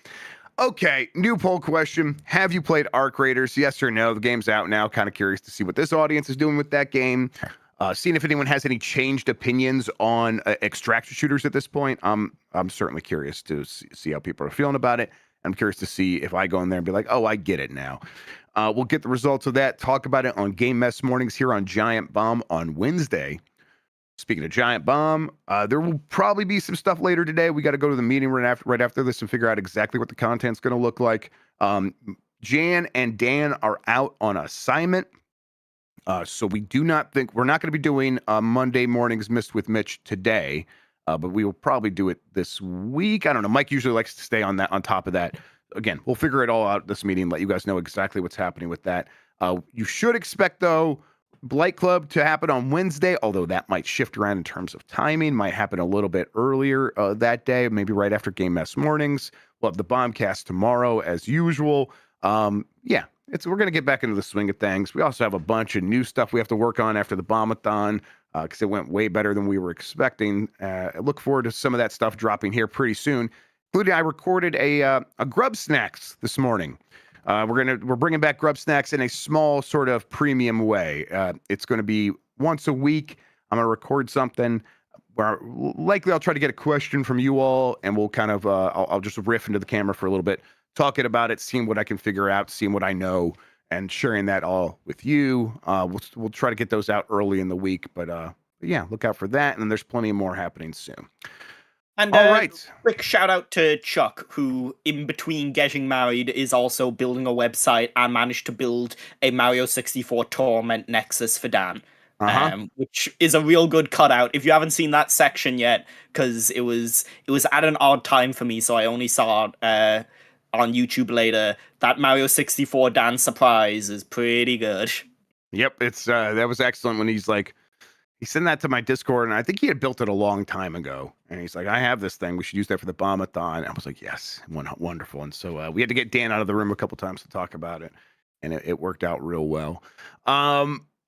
Okay, new poll question. Have you played Arc Raiders? Yes or no? The game's out now. Kind of curious to see what this audience is doing with that game. Seeing if anyone has any changed opinions on extraction shooters at this point. I'm certainly curious to see how people are feeling about it. I'm curious to see if I go in there and be like, oh, I get it now. We'll get the results of that. Talk about it on Game Mess Mornings here on Giant Bomb on Wednesday. Speaking of Giant Bomb, there will probably be some stuff later today. We got to go to the meeting right after this and figure out exactly what the content's going to look like. Jan and Dan are out on assignment. So we do not think we're not going to be doing Monday mornings missed with Mitch today, but we will probably do it this week. I don't know. Mike usually likes to stay on top of that. Again, we'll figure it all out this meeting, let you guys know exactly what's happening with that. You should expect, though, Blight Club to happen on Wednesday, although that might shift around in terms of timing, might happen a little bit earlier that day, maybe right after Game Mess mornings. We'll have the Bombcast tomorrow as usual. Yeah, we're going to get back into the swing of things. We also have a bunch of new stuff we have to work on after the Bombathon because it went way better than we were expecting. I look forward to some of that stuff dropping here pretty soon, including I recorded a Grubb Snacks this morning. We're bringing back Grubb Snacks in a small sort of premium way. It's going to be once a week. I'm going to record something where likely I'll try to get a question from you all, and we'll kind of I'll just riff into the camera for a little bit, talking about it, seeing what I can figure out, seeing what I know, and sharing that all with you. We'll try to get those out early in the week, but yeah, look out for that. And there's plenty more happening soon. And all right, quick shout out to Chuck, who in between getting married is also building a website and managed to build a Mario 64 Torment Nexus for Dan. Which is a real good cutout. If you haven't seen that section yet, because it was at an odd time for me, so I only saw it on YouTube later. That Mario 64 Dan surprise is pretty good. Yep, it's that was excellent when he sent that to my Discord, and I think he had built it a long time ago. And he's like, I have this thing. We should use that for the Bombathon. I was like, yes, wonderful. And so we had to get Dan out of the room a couple times to talk about it, and it worked out real well.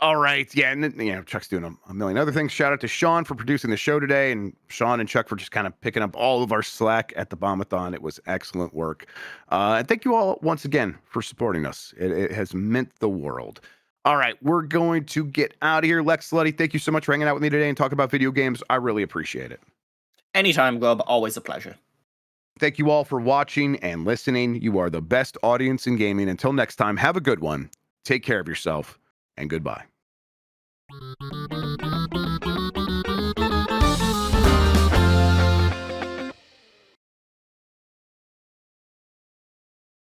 All right, yeah, and then, Chuck's doing a million other things. Shout out to Sean for producing the show today, and Sean and Chuck for just kind of picking up all of our slack at the Bombathon. It was excellent work. And thank you all once again for supporting us. It has meant the world. All right, we're going to get out of here. Lex Luddy, thank you so much for hanging out with me today and talking about video games. I really appreciate it. Anytime, Grubb. Always a pleasure. Thank you all for watching and listening. You are the best audience in gaming. Until next time, have a good one. Take care of yourself, and goodbye.